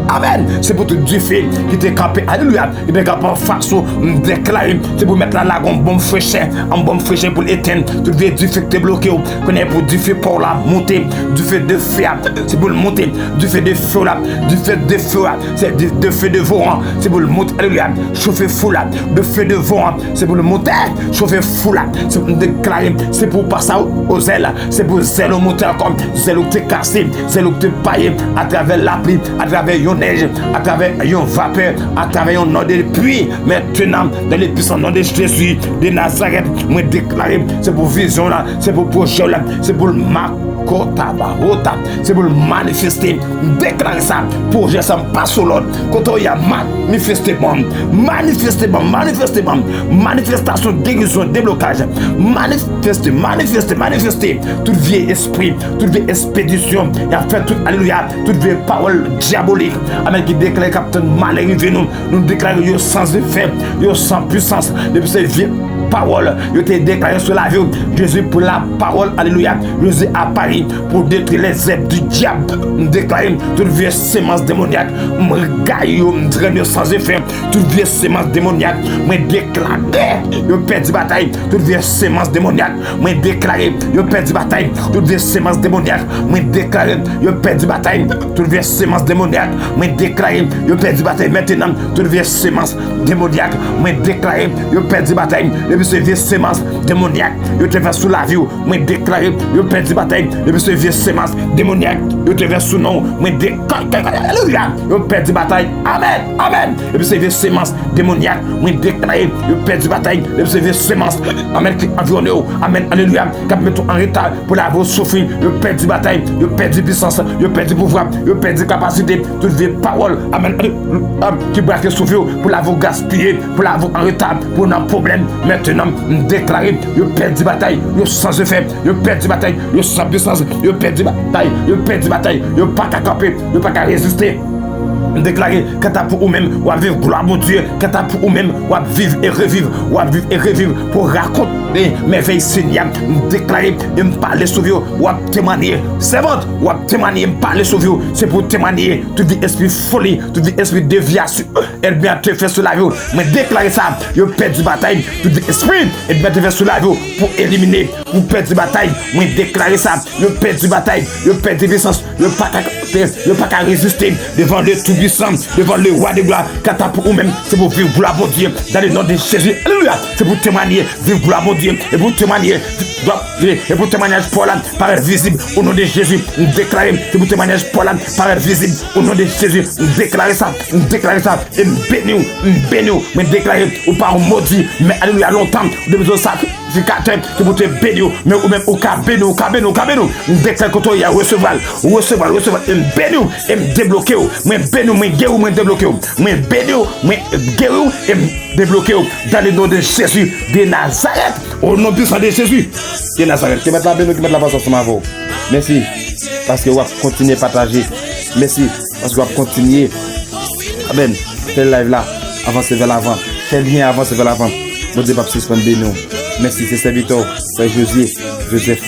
Amen. C'est pour tout Dieu fait qui t'est campé. Alléluia. Il est capable de faire ça. Déclarer. C'est pour mettre la en bombe fraîcheur. En bombe fraîcheur pour l'éteindre. Tout le du fait que t'es bloqué. Connais pour du feu pour la monter. Du fait de feu. C'est pour le monter. Du fait de feu là. Du fait de feu là. C'est du feu de vent. C'est pour le monter. Alléluia. Chauffer fou là. De feu de vent. C'est pour le monter. Chauffer fou là. C'est pour déclarer. C'est pour passer aux ailes. C'est pour zèle au moteur comme zèle où t'es cassé. Zèle où t'es paillé. À travers la pluie. À travers une neige, à travers une vapeur, à travers un nom de pluie. Maintenant, dans les puissants nom de Jésus de Nazareth, moi déclarer, c'est pour vision là, c'est pour projet là, c'est pour le c'est pour le manifester, déclarer ça, projet ça passe sur l'autre. Quand il y a manifestation, guérison, déblocage, manifester, tout vieux esprit, toute vieille expédition, et à faire toute, alléluia, toute vieille parole diabolique, amen, qui déclare captain mal arrivé nous déclarons yo sans effet, yo sans puissance, depuis ces vieilles paroles, yo te déclaré sur la vie, Jésus pour la parole, alléluia, Jésus à Paris pour détruire les œuvres du diable, déclarer toute vieille sémence démoniaque, sans effet, toute vieille sémence démoniaque, moi déclarer, yo perdu bataille, toute vieille sémence démoniaque, moi déclarer, yo perdu bataille, toute vieille sémence démoniaque, moi déclarer, yo perdu bataille, toute vieille sémence démoniaque, moi déclarer, yo perdu bataille, maintenant, toute vieille sémence démoniaque, moi déclarer, yo perdu bataille, depuis ce vieux sémence démoniaque, yo te fait sous la vie, moi déclarer, yo perdu bataille, depuis ce vieux sémence démoniaque, yo te fait sous nom, moi déclarer, alléluia, yo perdu bataille, amen, depuis ce vieux sémence démoniaque, moi déclarer, yo perdu bataille, depuis ce vieux sémence, amen, qui environne, amen, alléluia, qui met tout en retard pour la vous souffrir, yo perdu bataille, yo perdu puissance, yo perdu pouvoir, yo perdu capacité, toute vieille parole, amen, qui braque sur vous pour la vous gaspiller, pour la vous en retard, pour un problème, maintenant, déclarer, yo perdu bataille, yo sans effet, yo perdu bataille, yo sans puissance, yo perdu bataille, yo pas qu'à camper, yo pas qu'à résister. Déclarer quand t'as pour vous-même, ou à vivre gloire mon Dieu, quand t'as pour vous-même, ou à vivre et revivre, pour raconter merveilles Seigneur, déclarer et me parler sur vous, ou à témoigner, servante, ou à témoigner, me parler sur vous, c'est pour témoigner, tout dit esprit folie, tout dit esprit déviation, elle bien te fait sur la vie, mais déclarer ça, yo perdu bataille, tout dit esprit, elle bien te fait sur la vie, pour éliminer, pour perdre bataille, mais déclarer ça, yo perdu bataille, yo perdu puissance, yo pas qu'à résister devant le tout puissant, devant le roi de gloire, quand t'as pour vous-même, c'est pour vivre gloire mon Dieu, dans le nom de Jésus, alléluia, c'est pour témoigner, vivre gloire mon Dieu, et pour témoigner, pour la paraître visible au nom de Jésus, déclarer, c'est pour témoignage pour la paraître visible au nom de Jésus, déclarer ça, et bénis, mais déclarer, ou pas maudit, mais alléluia, longtemps, de besoin ça. C'est pour te bénir, mais ou même au cas bénir, déclare que tu as recevoir, et bénir, et me débloquer, mais bénir, mais guérir, mais débloquer, mais bénir, mais guérir, et me débloquer, dans le nom de Jésus de Nazareth, au nom puissant de Jésus de Nazareth. Qui met la bénir, qui met la face sur ma voix. Merci, parce que vous allez continuer à partager. Merci, parce que vous allez continuer. Amen. Fais le live là, avancez vers l'avant. Fais le lien, avancez vers l'avant. Bon Dieu, Papa, suspendre bénir. Merci, c'est serviteur, frère Joseph,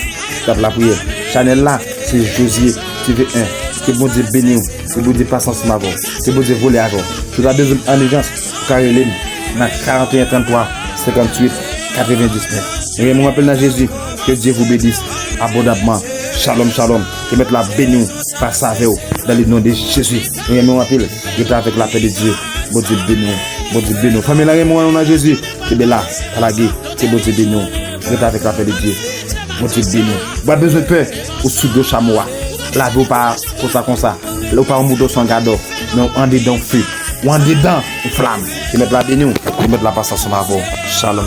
tape la prière. Chanel là, c'est Josier, TV1. Que bon Dieu bénisse, que bon Dieu passe en ma voix, que bon Dieu voler avant. Tout la besoin en urgence, Caroline, dans 41 33 58 99. Et je m'appelle dans Jésus, que Dieu vous bénisse abondamment. Shalom, que mettre la bénie par sa vie dans le nom de Jésus. Et je m'appelle, je suis avec la paix de Dieu. Bon Dieu bénisse. Famille, là, moi, on a Jésus, qui est là, à la guerre. C'est bon Dieu béni, je avec la paix de Dieu. Bon Dieu béni. Pas besoin de peur au sud de chamois. Là, vous pas comme ça. Là, pas un mouton sans gado. Mais on dedans feu. On dedans flamme. Je mets la béni, je mets la patience sur ma voix. Shalom.